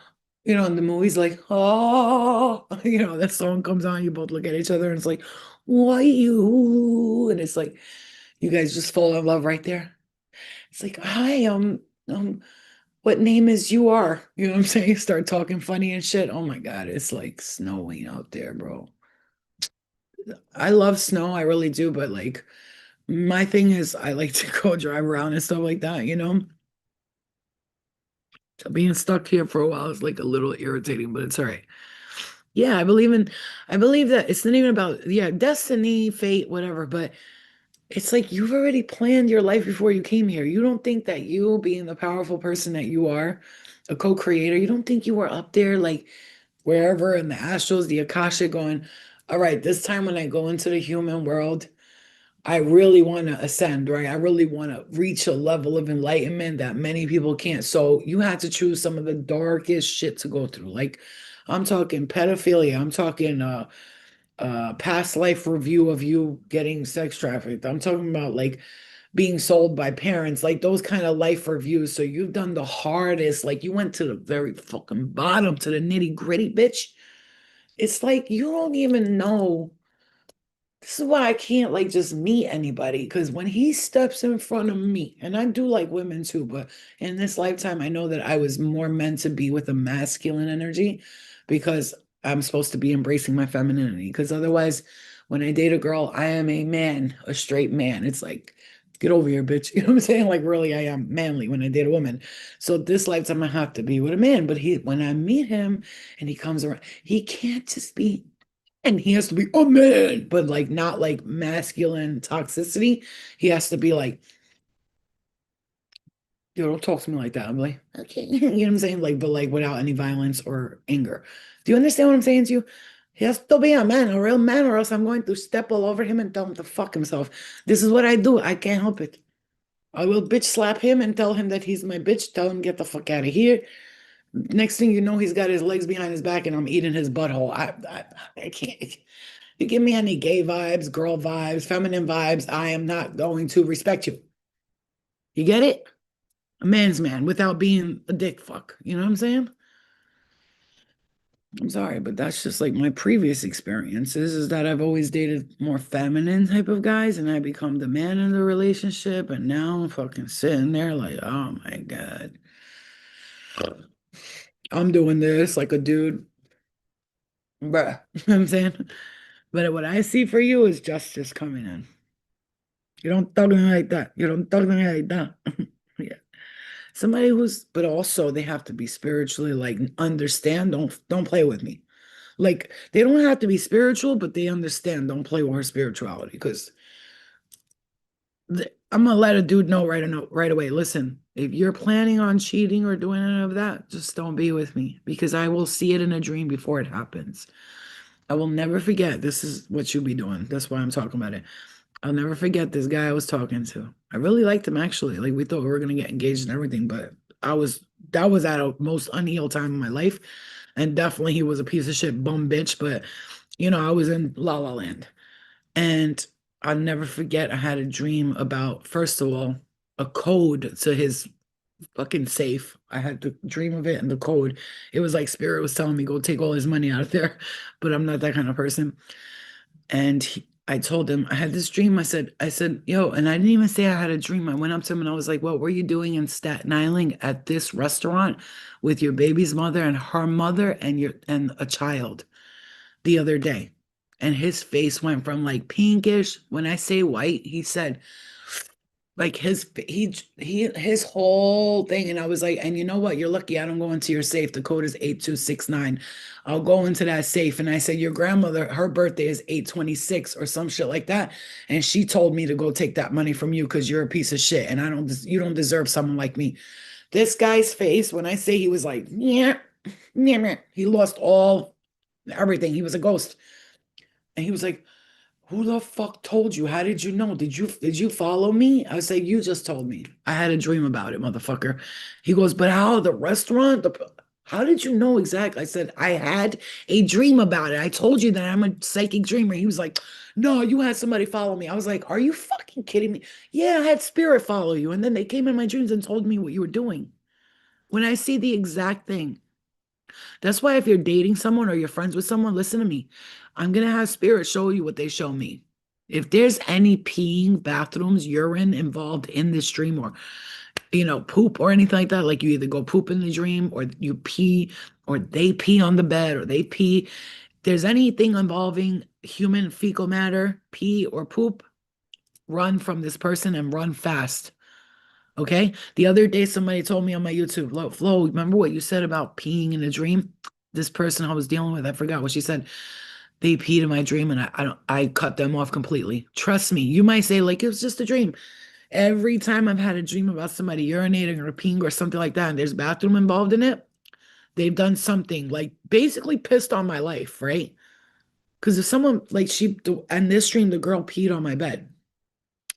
In the movie's like, oh, that song comes on, you both look at each other, and it's like, why you? And it's like, you guys just fall in love right there. It's like, hi, what name is you are? You know what I'm saying? Start talking funny and shit. Oh my God, it's like snowing out there, bro. I love snow, I really do, but like my thing is I like to go drive around and stuff like that. So being stuck here for a while is like a little irritating, but it's all right. Yeah, I believe that it's not even about, yeah, destiny, fate, whatever, but it's like you've already planned your life before you came here. You don't think that you, being the powerful person that you are, a co-creator, you don't think you were up there like wherever in the astros, the Akasha, going, all right, this time when I go into the human world, I really want to ascend, right? I really want to reach a level of enlightenment that many people can't. So you had to choose some of the darkest shit to go through. Like I'm talking pedophilia, I'm talking past life review of you getting sex trafficked. I'm talking about like being sold by parents, like those kind of life reviews. So you've done the hardest, like you went to the very fucking bottom, to the nitty gritty, bitch. It's like you don't even know. This is why I can't like just meet anybody, because when he steps in front of me, and I do like women too, but in this lifetime, I know that I was more meant to be with a masculine energy because I'm supposed to be embracing my femininity. Because otherwise, when I date a girl, I am a man, a straight man. It's like, get over here, bitch. You know what I'm saying? Like, really, I am manly when I date a woman. So this lifetime, I have to be with a man. But when I meet him and he comes around, he can't just be, and he has to be a man, but like not like masculine toxicity. He has to be like, yo, don't talk to me like that. I'm like, okay. You know what I'm saying? Like, but like without any violence or anger. Do you understand what I'm saying to you? He has to be a man, a real man, or else I'm going to step all over him and tell him to fuck himself. This is what I do. I can't help it. I will bitch slap him and tell him that he's my bitch. Tell him get the fuck out of here. Next thing you know, he's got his legs behind his back and I'm eating his butthole. I can't. You give me any gay vibes, girl vibes, feminine vibes, I am not going to respect you. You get it? A man's man without being a dick fuck. You know what I'm saying? I'm sorry, but that's just like my previous experiences is that I've always dated more feminine type of guys and I become the man in the relationship. And now I'm fucking sitting there like, oh my God, I'm doing this like a dude. Bruh. You know what I'm saying? But what I see for you is justice coming in. You don't talk to me like that. You don't talk to me like that. Yeah. Somebody who's, but also they have to be spiritually like understand. Don't play with me. Like they don't have to be spiritual, but they understand. Don't play with her spirituality because I'm gonna let a dude know right away. Listen, if you're planning on cheating or doing any of that, just don't be with me because I will see it in a dream before it happens. I will never forget. This is what you'll be doing. That's why I'm talking about it. I'll never forget this guy I was talking to. I really liked him actually. Like we thought we were gonna get engaged and everything, but I was that was at a most unhealed time in my life. And definitely he was a piece of shit bum bitch, but I was in La La Land. And I'll never forget I had a dream about, first of all, a code to his fucking safe. I had to dream of it and the code. It was like spirit was telling me go take all his money out of there, but I'm not that kind of person. And I told him I had this dream. I said, yo, and I didn't even say I had a dream. I went up to him and I was like, what were you doing in Staten Island at this restaurant with your baby's mother and her mother and your and a child the other day? And his face went from like pinkish. When I say white, he said, like his whole thing. And I was like, and you know what? You're lucky I don't go into your safe. The code is 8269. I'll go into that safe. And I said, your grandmother, her birthday is 826 or some shit like that. And she told me to go take that money from you because you're a piece of shit. And you don't deserve someone like me. This guy's face, when I say he was like, yeah, yeah, he lost all everything. He was a ghost. And he was like, who the fuck told you? How did you know? Did you follow me? I said, you just told me. I had a dream about it, motherfucker. He goes, but how the restaurant? How did you know exactly? I said, I had a dream about it. I told you that I'm a psychic dreamer. He was like, no, you had somebody follow me. I was like, are you fucking kidding me? Yeah, I had spirit follow you. And then they came in my dreams and told me what you were doing. When I see the exact thing, that's why if you're dating someone or you're friends with someone, listen to me. I'm gonna have spirit show you what they show me. If there's any peeing, bathrooms, urine involved in this dream, or poop or anything like that, like you either go poop in the dream or you pee, or they pee on the bed, or they pee. There's anything involving human fecal matter, pee or poop, run from this person and run fast. Okay. The other day, somebody told me on my YouTube, Flo, remember what you said about peeing in a dream? This person I was dealing with, I forgot what she said. They peed in my dream and I cut them off completely. Trust me. You might say, like, it was just a dream. Every time I've had a dream about somebody urinating or peeing or something like that, and there's bathroom involved in it, they've done something like basically pissed on my life, right? Because if someone like and this dream, the girl peed on my bed.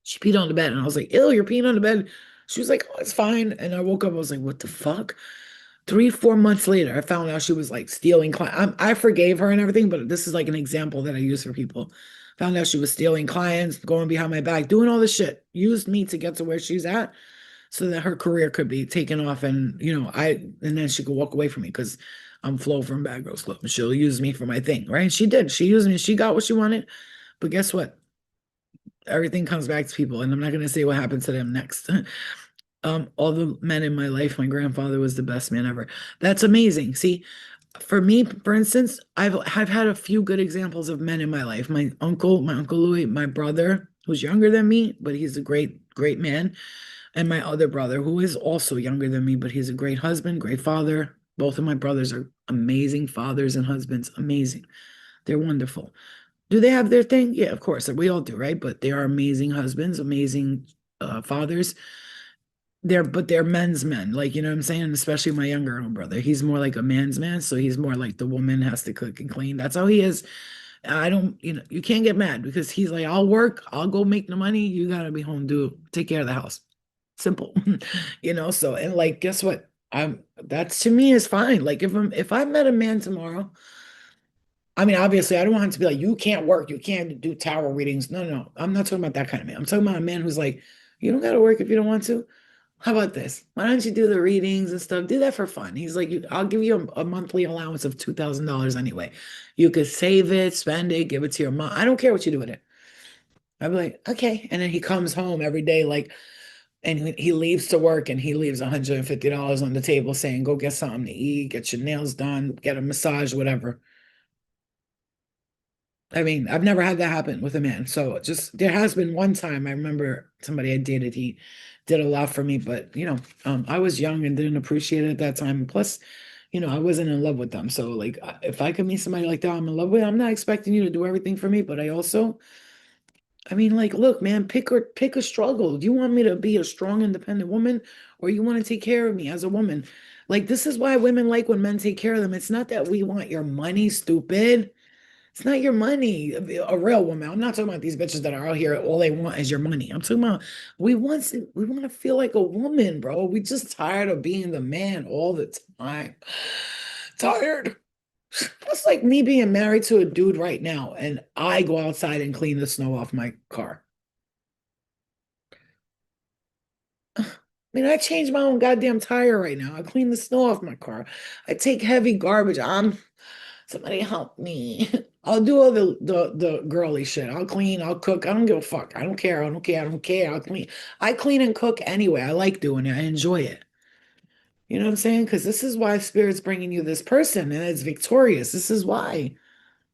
She peed on the bed, and I was like, "Ew, you're peeing on the bed." She was like, "Oh, it's fine." And I woke up, I was like, "What the fuck?" 3, 4 months later, I found out she was like stealing clients. I forgave her and everything, but this is like an example that I use for people. Found out she was stealing clients, going behind my back, doing all this shit. Used me to get to where she's at, so that her career could be taken off, and and then she could walk away from me because I'm Flo from Bad Girls Club. She'll use me for my thing, right? And she did. She used me. She got what she wanted, but guess what? Everything comes back to people, and I'm not going to say what happened to them next. All the men in my life, my grandfather was the best man ever. That's amazing. See, for me, for instance, I've had a few good examples of men in my life. My uncle Louis, my brother, who's younger than me, but he's a great, great man, and my other brother, who is also younger than me, but he's a great husband, great father. Both of my brothers are amazing fathers and husbands. Amazing. They're wonderful. Do they have their thing? Yeah, of course. We all do, right? But they are amazing husbands, amazing fathers. They're men's men. Like, you know what I'm saying? Especially my younger brother. He's more like a man's man. So he's more like the woman has to cook and clean. That's how he is. I don't, you can't get mad because he's like, I'll work, I'll go make the money. You gotta be home, take care of the house. Simple. So and like guess what? That's to me is fine. Like if I met a man tomorrow, I mean, obviously, I don't want him to be like, you can't work, you can't do tarot readings. No, no, I'm not talking about that kind of man. I'm talking about a man who's like, you don't got to work if you don't want to. How about this? Why don't you do the readings and stuff? Do that for fun. He's like, I'll give you a monthly allowance of $2,000 anyway. You could save it, spend it, give it to your mom. I don't care what you do with it. I'd be like, okay. And then he comes home every day, like, and he leaves to work and he leaves $150 on the table saying, go get something to eat, get your nails done, get a massage, whatever. I mean, I've never had that happen with a man. So just there has been one time I remember somebody I dated, he did a lot for me, but I was young and didn't appreciate it at that time. Plus, I wasn't in love with them. So like if I could meet somebody like that I'm in love with, I'm not expecting you to do everything for me, but I mean, like, look, man, pick a struggle. Do you want me to be a strong, independent woman, or you want to take care of me as a woman? Like, this is why women like when men take care of them. It's not that we want your money, stupid. It's not your money. A real woman. I'm not talking about these bitches that are out here. All they want is your money. I'm talking about we want to feel like a woman, bro. We just tired of being the man all the time. Tired. That's like me being married to a dude right now, and I go outside and clean the snow off my car. I mean, I change my own goddamn tire right now. I clean the snow off my car. I take heavy garbage. somebody help me. I'll do all the girly shit. I'll clean, I'll cook. I don't give a fuck. I don't care. I don't care. I don't care. I'll clean. I clean and cook anyway. I like doing it. I enjoy it. You know what I'm saying? Because this is why Spirit's bringing you this person and it's victorious. This is why.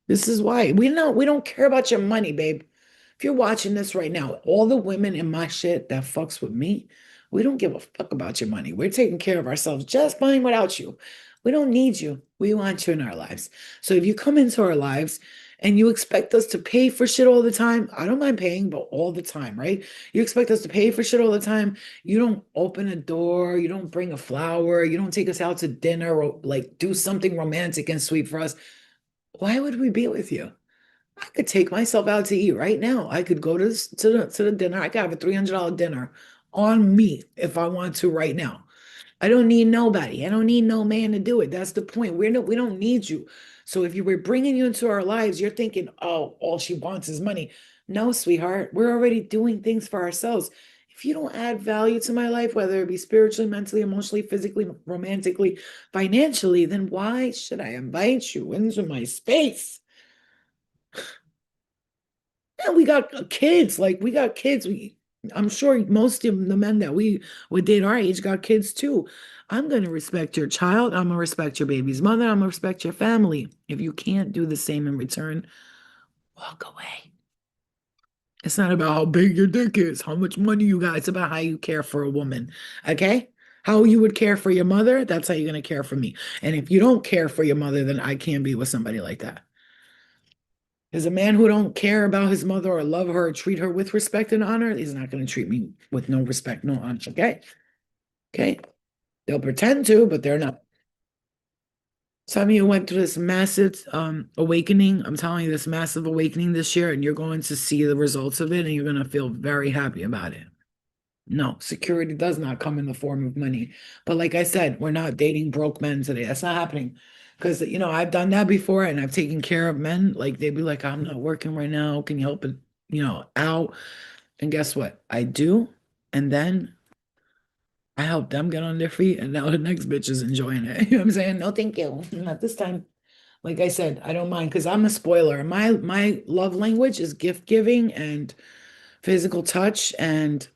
This is why. We don't care about your money, babe. If you're watching this right now, all the women in my shit that fucks with me, we don't give a fuck about your money. We're taking care of ourselves just fine without you. We don't need you. We want you in our lives. So if you come into our lives and you expect us to pay for shit all the time, I don't mind paying, but all the time, right? You expect us to pay for shit all the time. You don't open a door, you don't bring a flower, you don't take us out to dinner or like do something romantic and sweet for us. Why would we be with you? I could take myself out to eat right now. I could go to the dinner. I could have a $300 dinner on me if I want to right now. I don't need nobody. I don't need no man to do it. That's the point. We don't need you. So if you were bringing you into our lives, you're thinking, oh, all she wants is money. No, sweetheart, we're already doing things for ourselves. If you don't add value to my life, whether it be spiritually, mentally, emotionally, physically, romantically, financially, then why should I invite you into my space? Yeah, we got kids. Like we got kids. I'm sure most of the men that we would date our age got kids too. I'm gonna respect your child. I'm gonna respect your baby's mother. I'm gonna respect your family. If you can't do the same in return, walk away. It's not about how big your dick is, how much money you got. It's about how you care for a woman. Okay? How you would care for your mother, that's how you're gonna care for me. And if you don't care for your mother, then I can't be with somebody like that. Is a man who don't care about his mother or love her or treat her with respect and honor, he's not going to treat me with no respect, no honor. Okay. Okay. They'll pretend to, but they're not. Some of you went through this massive awakening. I'm telling you, this massive awakening this year, and you're going to see the results of it, and you're going to feel very happy about it. No, security does not come in the form of money. But like I said, we're not dating broke men today. That's not happening. Because, I've done that before and I've taken care of men. Like they'd be like, I'm not working right now. Can you help it, out? And guess what? I do. And then I help them get on their feet. And now the next bitch is enjoying it. You know what I'm saying? No, thank you. Not this time. Like I said, I don't mind because I'm a spoiler. My love language is gift giving and physical touch. And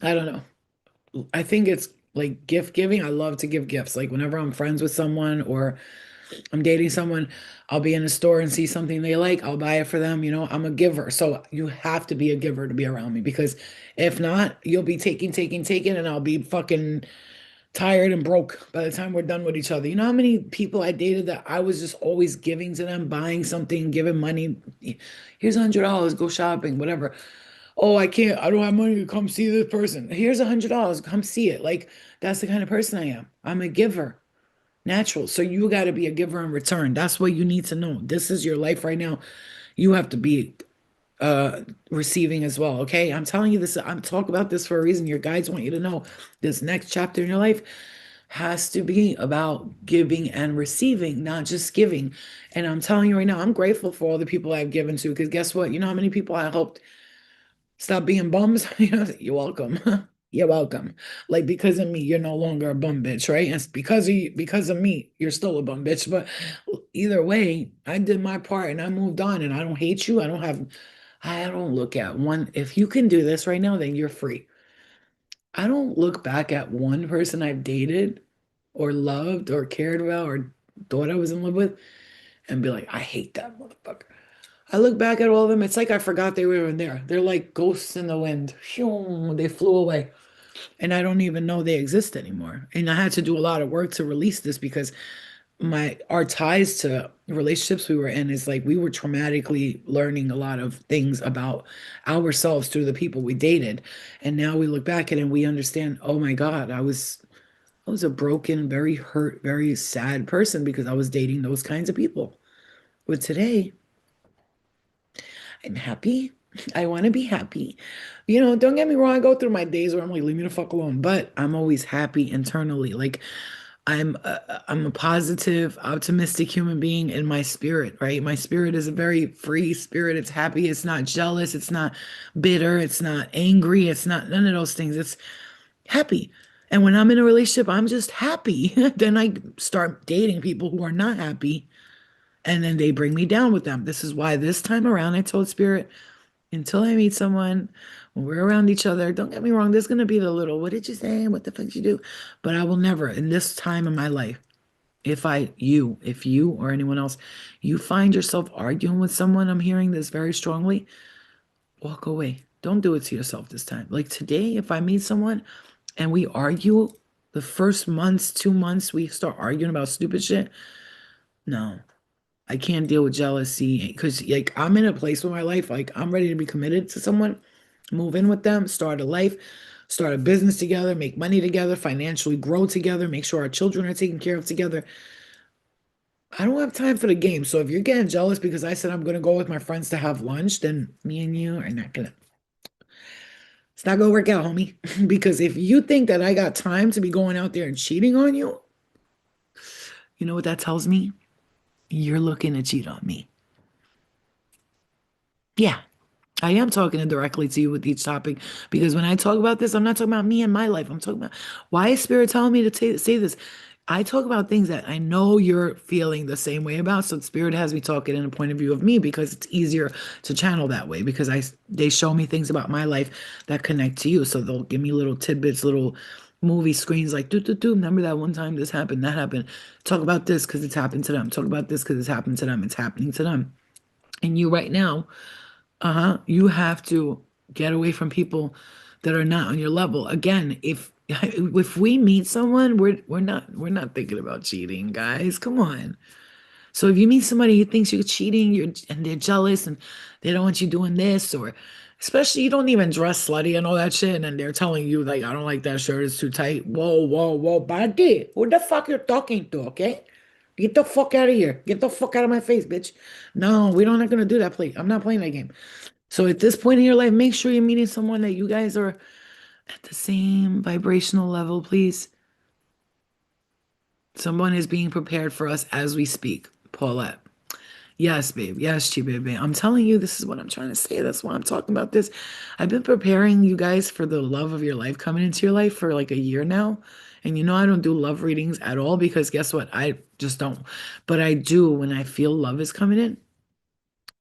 I don't know. I think it's like gift giving. I love to give gifts. Like whenever I'm friends with someone or I'm dating someone, I'll be in a store and see something they like, I'll buy it for them. I'm a giver. So you have to be a giver to be around me because if not, you'll be taking, taking, taking, and I'll be fucking tired and broke by the time we're done with each other. You know how many people I dated that I was just always giving to them, buying something, giving money. Here's $100, go shopping, whatever. Oh, I don't have money to come see this person. Here's $100, come see it. Like that's the kind of person I am. I'm a giver, natural. So you got to be a giver in return. That's what you need to know. This is your life right now. You have to be receiving as well. Okay. I'm telling you this, I'm talking about this for a reason. Your guides want you to know this next chapter in your life has to be about giving and receiving, not just giving. And I'm telling you right now, I'm grateful for all the people I've given to because guess what? You know how many people I helped stop being bums? You're welcome. You're welcome. Like because of me, you're no longer a bum bitch, right? And it's because of you, because of me, you're still a bum bitch. But either way, I did my part and I moved on and I don't hate you. I don't look at one. If you can do this right now, then you're free. I don't look back at one person I've dated or loved or cared about or thought I was in love with and be like, I hate that motherfucker. I look back at all of them. It's like I forgot they were even there. They're like ghosts in the wind. Phew, they flew away. And I don't even know they exist anymore. And I had to do a lot of work to release this because our ties to relationships we were in is like we were traumatically learning a lot of things about ourselves through the people we dated. And now we look back at it and we understand, oh my God, I was a broken, very hurt, very sad person because I was dating those kinds of people. But today, I'm happy. I want to be happy. Don't get me wrong. I go through my days where I'm like, leave me the fuck alone. But I'm always happy internally. Like I'm a positive, optimistic human being in my spirit, right? My spirit is a very free spirit. It's happy. It's not jealous. It's not bitter. It's not angry. It's not none of those things. It's happy. And when I'm in a relationship, I'm just happy. Then I start dating people who are not happy. And then they bring me down with them. This is why this time around I told Spirit, until I meet someone, when we're around each other, don't get me wrong, there's gonna be the little, what did you say? What the fuck did you do? But I will never, in this time in my life, if you or anyone else, you find yourself arguing with someone, I'm hearing this very strongly, walk away. Don't do it to yourself this time. Like today, if I meet someone and we argue, the first months, 2 months, we start arguing about stupid shit. No, I can't deal with jealousy because like I'm in a place with my life, like I'm ready to be committed to someone, move in with them, start a life, start a business together, make money together, financially grow together, make sure our children are taken care of together. I don't have time for the game. So if you're getting jealous because I said I'm gonna go with my friends to have lunch, then me and you are not gonna. It's not gonna work out, homie. Because if you think that I got time to be going out there and cheating on you, you know what that tells me? You're looking to cheat on me. Yeah, I am talking directly to you with each topic because when I talk about this, I'm not talking about me and my life. I'm talking about why is Spirit telling me to say this? I talk about things that I know you're feeling the same way about. So Spirit has me talking in a point of view of me because it's easier to channel that way because they show me things about my life that connect to you. So they'll give me little tidbits, little movie screens like do. Remember that one time this happened, that happened. Talk about this because it's happened to them. Talk about this because it's happened to them. It's happening to them. And you right now you have to get away from people that are not on your level. Again, if we meet someone, we're not thinking about cheating, guys. Come on. So if you meet somebody who thinks you're cheating, and they're jealous and they don't want you doing this, or especially you don't even dress slutty and all that shit, and then they're telling you like, I don't like that shirt, it's too tight. Whoa, buddy, who the fuck you're talking to? Okay, get the fuck out of here. Get the fuck out of my face, bitch. No, we're not gonna do that. Play. I'm not playing that game. So at this point in your life, make sure you're meeting someone that you guys are at the same vibrational level, please. Someone is being prepared for us as we speak. Paulette. Yes, babe. Yes, Chi baby. I'm telling you, this is what I'm trying to say. That's why I'm talking about this. I've been preparing you guys for the love of your life coming into your life for like a year now. And you know, I don't do love readings at all because guess what? I just don't. But I do when I feel love is coming in.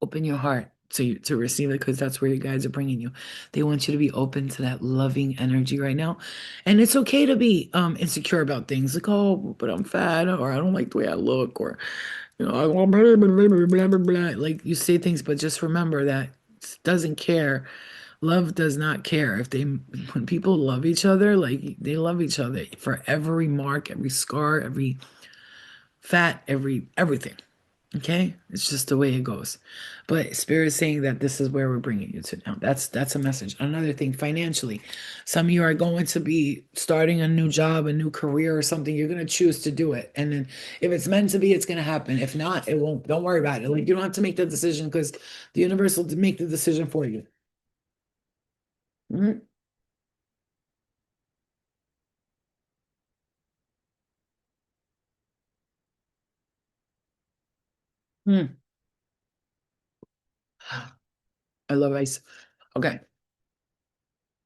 Open your heart to receive it because that's where you guys are bringing you. They want you to be open to that loving energy right now. And it's okay to be insecure about things like, oh, but I'm fat, or I don't like the way I look, or I want blah, blah, blah, blah, blah, blah, blah. Like you say things, but just remember that it doesn't care. Love does not care. When people love each other, like they love each other for every mark, every scar, every fat, everything. Okay, it's just the way it goes. But Spirit is saying that this is where we're bringing you to now. That's a message. Another thing, financially, some of you are going to be starting a new job, a new career, or something. You're going to choose to do it, and then if it's meant to be, it's going to happen. If not, it won't. Don't worry about it. Like you don't have to make the decision because the universe will make the decision for you. Mhm. Hmm. I love ice. Okay.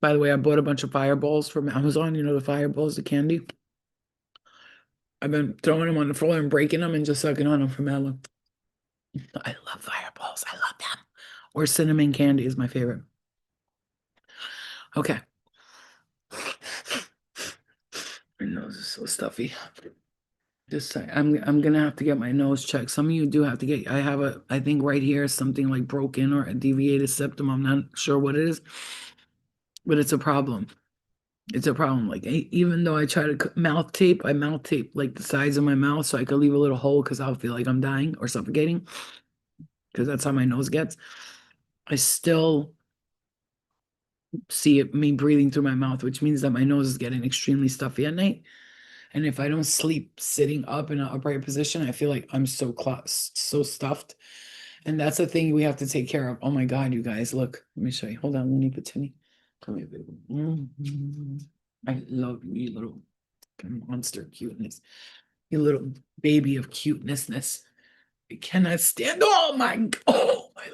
By the way, I bought a bunch of fireballs from Amazon. You know the fireballs, the candy. I've been throwing them on the floor and breaking them and just sucking on them from Amazon. I love fireballs. I love them. Or cinnamon candy is my favorite. Okay. My nose is so stuffy. I'm gonna have to get my nose checked. Some of you do have to get. I think right here something like broken or a deviated septum. I'm not sure what it is, but it's a problem. It's a problem. Like even though I try to I mouth tape like the sides of my mouth so I could leave a little hole because I'll feel like I'm dying or suffocating because that's how my nose gets. I still see me breathing through my mouth, which means that my nose is getting extremely stuffy at night. And if I don't sleep sitting up in an upright position, I feel like I'm so stuffed. And that's the thing we have to take care of. Oh my God, you guys, look, let me show you. Hold on, Looney Patini. Come here, baby. I love you, you little monster cuteness. You little baby of cutenessness. I cannot stand. Oh my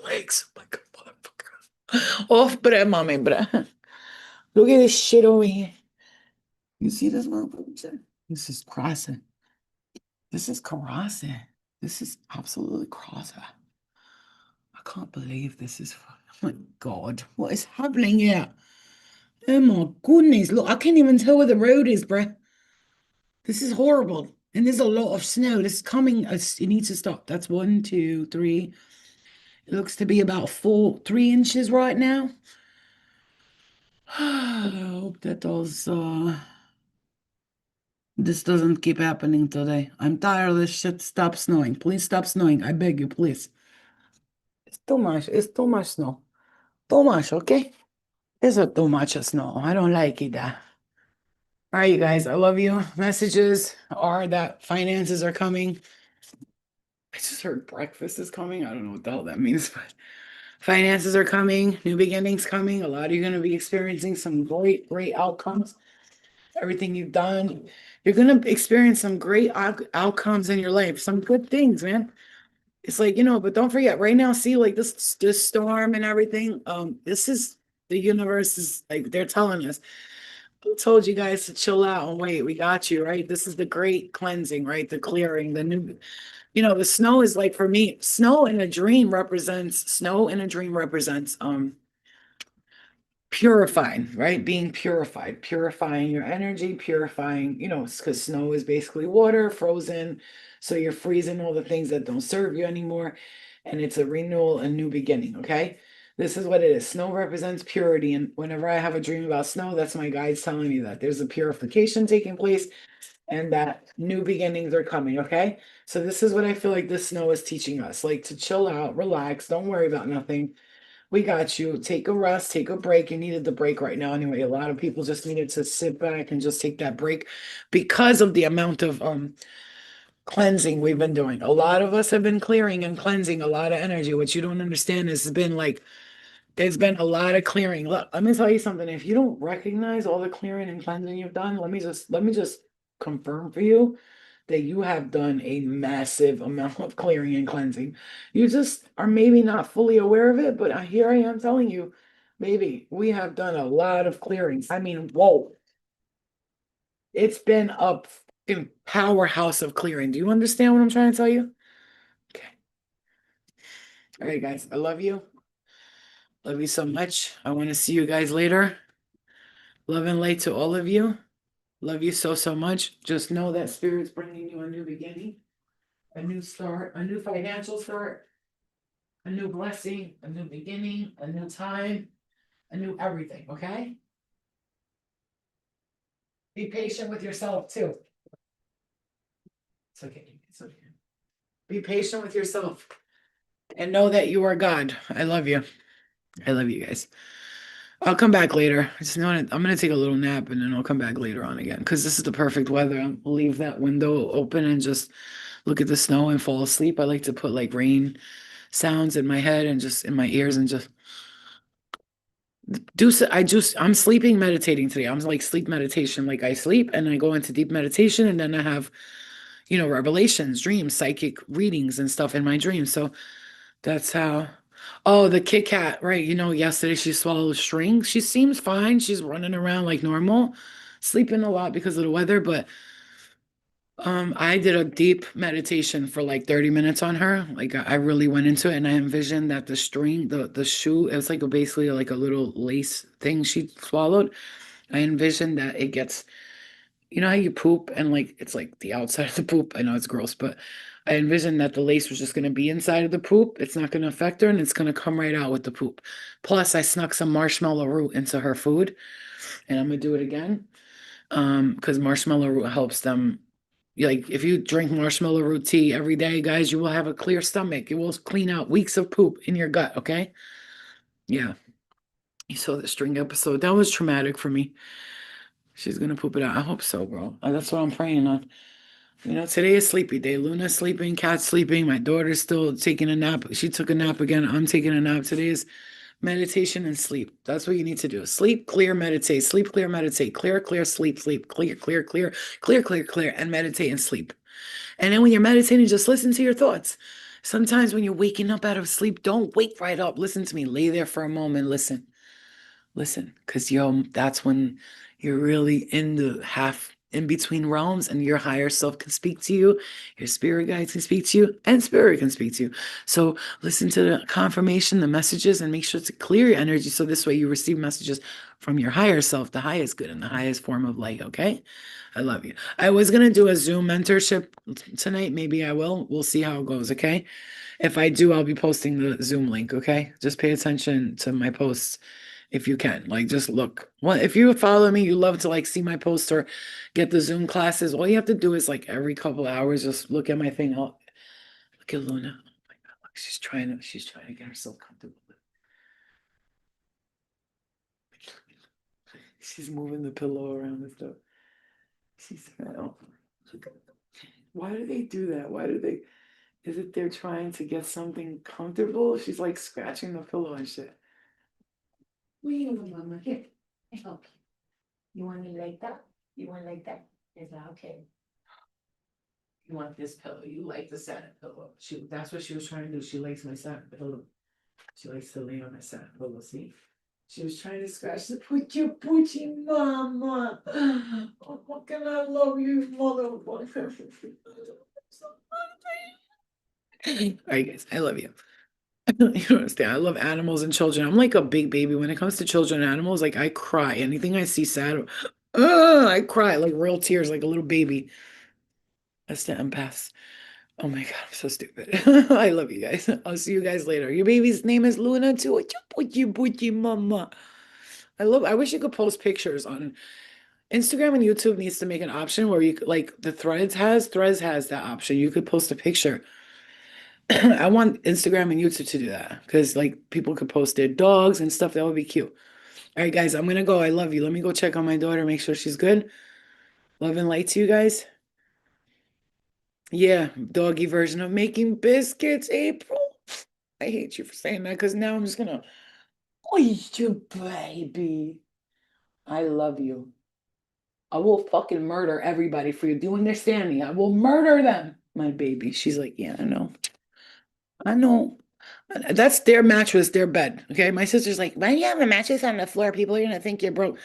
legs. Oh my God, motherfucker. Off, bruh, mommy, bruh. Look at this shit over here. You see this motherfucker? This is crossing. This is crossing. This is absolutely crazy. I can't believe this is. Oh my God, what is happening here? Oh my goodness, look, I can't even tell where the road is, bruh. This is horrible. And there's a lot of snow. This is coming. It needs to stop. That's 1, 2, 3. It looks to be about 3 inches right now. I hope that this doesn't keep happening today. I'm tired of this shit. Stop snowing. Please stop snowing. I beg you, please. It's too much. It's too much snow. Too much, okay? It's a too much of snow. I don't like it. All right, you guys, I love you. Messages are that finances are coming. I just heard breakfast is coming. I don't know what the hell that means, but finances are coming, new beginnings coming. A lot of you are going to be experiencing some great, great outcomes. Everything you've done, you're going to experience some great outcomes in your life, some good things, man. It's like, but don't forget right now, see, like this storm and everything. This is the universe is like they're telling us. I told you guys to chill out and wait. We got you, right? This is the great cleansing, right? The clearing, the new, the snow is like for me, snow in a dream represents purifying, right? Being purified, purifying your energy, purifying, because snow is basically water frozen. So you're freezing all the things that don't serve you anymore. And it's a renewal, a new beginning. Okay. This is what it is. Snow represents purity. And whenever I have a dream about snow, that's my guides telling me that there's a purification taking place and that new beginnings are coming. Okay. So this is what I feel like this snow is teaching us, like to chill out, relax, don't worry about nothing. We got you. Take a rest, take a break. You needed the break right now anyway. A lot of people just needed to sit back and just take that break because of the amount of cleansing we've been doing. A lot of us have been clearing and cleansing a lot of energy. What you don't understand is it's been like there's been a lot of clearing. Look, let me tell you something. If you don't recognize all the clearing and cleansing you've done, let me just confirm for you that you have done a massive amount of clearing and cleansing. You just are maybe not fully aware of it, but here I am telling you, baby, we have done a lot of clearings. I mean, whoa, it's been a fucking powerhouse of clearing. Do you understand what I'm trying to tell you? Okay. All right, guys, I love you. Love you so much. I want to see you guys later. Love and light to all of you. Love you so, so much. Just know that Spirit's bringing you a new beginning, a new start, a new financial start, a new blessing, a new beginning, a new time, a new everything, okay? Be patient with yourself too. It's okay. It's okay. Be patient with yourself and know that you are God. I love you. I love you guys. I'll come back later. I just know I'm gonna take a little nap and then I'll come back later on again because this is the perfect weather. I'll leave that window open and just look at the snow and fall asleep. I like to put like rain sounds in my head and just in my ears and just I'm sleeping meditating today. I'm like sleep meditation. Like I sleep and I go into deep meditation and then I have, revelations, dreams, psychic readings and stuff in my dreams. So that's how. Oh, the Kit Kat, right? Yesterday she swallowed a string. She seems fine. She's running around like normal, sleeping a lot because of the weather, but I did a deep meditation for like 30 minutes on her. Like I really went into it and I envisioned that the string, the shoe, it was like basically like a little lace thing she swallowed. I envisioned that it gets, how you poop and like it's like the outside of the poop. I know it's gross, but I envisioned that the lace was just going to be inside of the poop. It's not going to affect her and it's going to come right out with the poop. Plus, I snuck some marshmallow root into her food and I'm going to do it again. Because marshmallow root helps them. Like if you drink marshmallow root tea every day, guys, you will have a clear stomach. It will clean out weeks of poop in your gut, okay? Yeah. You saw the string episode. That was traumatic for me. She's gonna poop it out. I hope so, bro. That's what I'm praying on. Today is sleepy day. Luna's sleeping, Cat's sleeping. My daughter's still taking a nap. She took a nap again. I'm taking a nap. Today is meditation and sleep. That's what you need to do. Sleep, clear, meditate. Sleep, clear, meditate. Clear, clear, sleep, sleep. Clear, clear, clear, clear, clear, clear, and meditate and sleep. And then when you're meditating, just listen to your thoughts. Sometimes when you're waking up out of sleep, don't wake right up. Listen to me. Lay there for a moment. Listen, because that's when you're really in the half in between realms, and your higher self can speak to you, your spirit guides can speak to you, and spirit can speak to you. So listen to the confirmation, the messages, and make sure to clear your energy so this way you receive messages from your higher self, the highest good and the highest form of light. Okay, I love you. I was gonna do a Zoom mentorship tonight. Maybe I will. We'll see how it goes. Okay, if I do, I'll be posting the Zoom link. Okay, just pay attention to my posts if you can. Like, just look. Well, if you follow me, you love to like see my posts or get the Zoom classes. All you have to do is like every couple hours, just look at my thing. Oh, look at Luna. Oh my God, look, she's trying to get herself comfortable. She's moving the pillow around and stuff. She's, oh, why do they do that? Why do they? Is it they're trying to get something comfortable? She's like scratching the pillow and shit. What do you want, Mama? Here, I help you. You want me like that? You want like that? Is that okay? You want this pillow? You like the satin pillow? That's what she was trying to do. She likes my satin pillow. She likes to lay on my satin pillow. See, she was trying to scratch the poochie, mama. Oh, fucking, I love you, motherfucker. All right, guys, I love you. You don't understand. I love animals and children. I'm like a big baby when it comes to children and animals. Like I cry. Anything I see sad, I cry like real tears, like a little baby. That's the empath. Oh my God, I'm so stupid. I love you guys. I'll see you guys later. Your baby's name is Luna too. Poochie, mama. I wish you could post pictures on Instagram, and YouTube needs to make an option where you like the Threads has that option. You could post a picture. I want Instagram and YouTube to do that because like people could post their dogs and stuff. That would be cute. All right, guys, I'm gonna go. I love you. Let me go check on my daughter, make sure she's good. Love and light to you guys. Yeah, doggy version of making biscuits, April. I hate you for saying that because now I'm just gonna, oh, you baby. I love you. I will fucking murder everybody for you. Do you understand me? I will murder them. My baby. She's like, yeah, I know. I know. That's their mattress, their bed. Okay. My sister's like, why do you have a mattress on the floor? People are gonna think you're broke.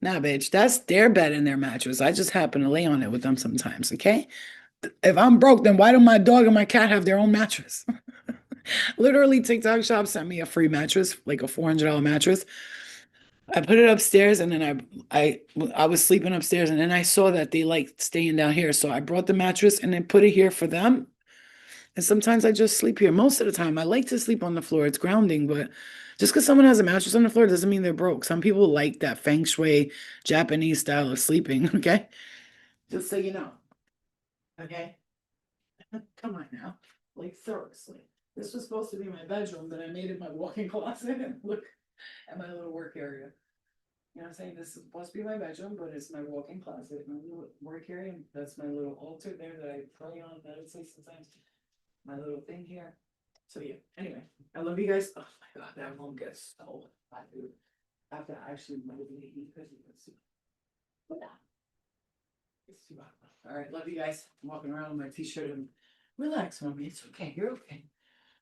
Nah, bitch. That's their bed and their mattress. I just happen to lay on it with them sometimes. Okay. If I'm broke, then why do my dog and my cat have their own mattress? Literally, TikTok shop sent me a free mattress, like a $400 mattress. I put it upstairs, and then I was sleeping upstairs, and then I saw that they like staying down here, so I brought the mattress and then put it here for them. And sometimes I just sleep here. Most of the time, I like to sleep on the floor. It's grounding, but just because someone has a mattress on the floor doesn't mean they're broke. Some people like that feng shui Japanese style of sleeping. Okay, just so you know. Okay. Come on now. Like, seriously. This was supposed to be my bedroom, but I made it my walk-in closet. And look at my little work area. You know what I'm saying? This is supposed to be my bedroom, but it's my walk-in closet, my little work area. That's my little altar there that I pray on, meditate sometimes. My little thing here. So yeah, anyway, I love you guys. Oh my God, that room gets so hot, dude. I have to actually motivate you because you can see. It's too hot. All right, love you guys. I'm walking around with my t-shirt and relax, mommy. It's okay. You're okay.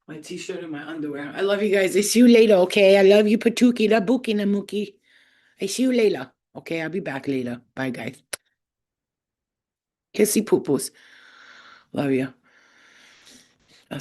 My t-shirt and my underwear. I love you guys. I see you later, okay? I love you, Patuki, la Buki, na Muki. I see you later. Okay, I'll be back later. Bye, guys. Kissy poo poos. Love you.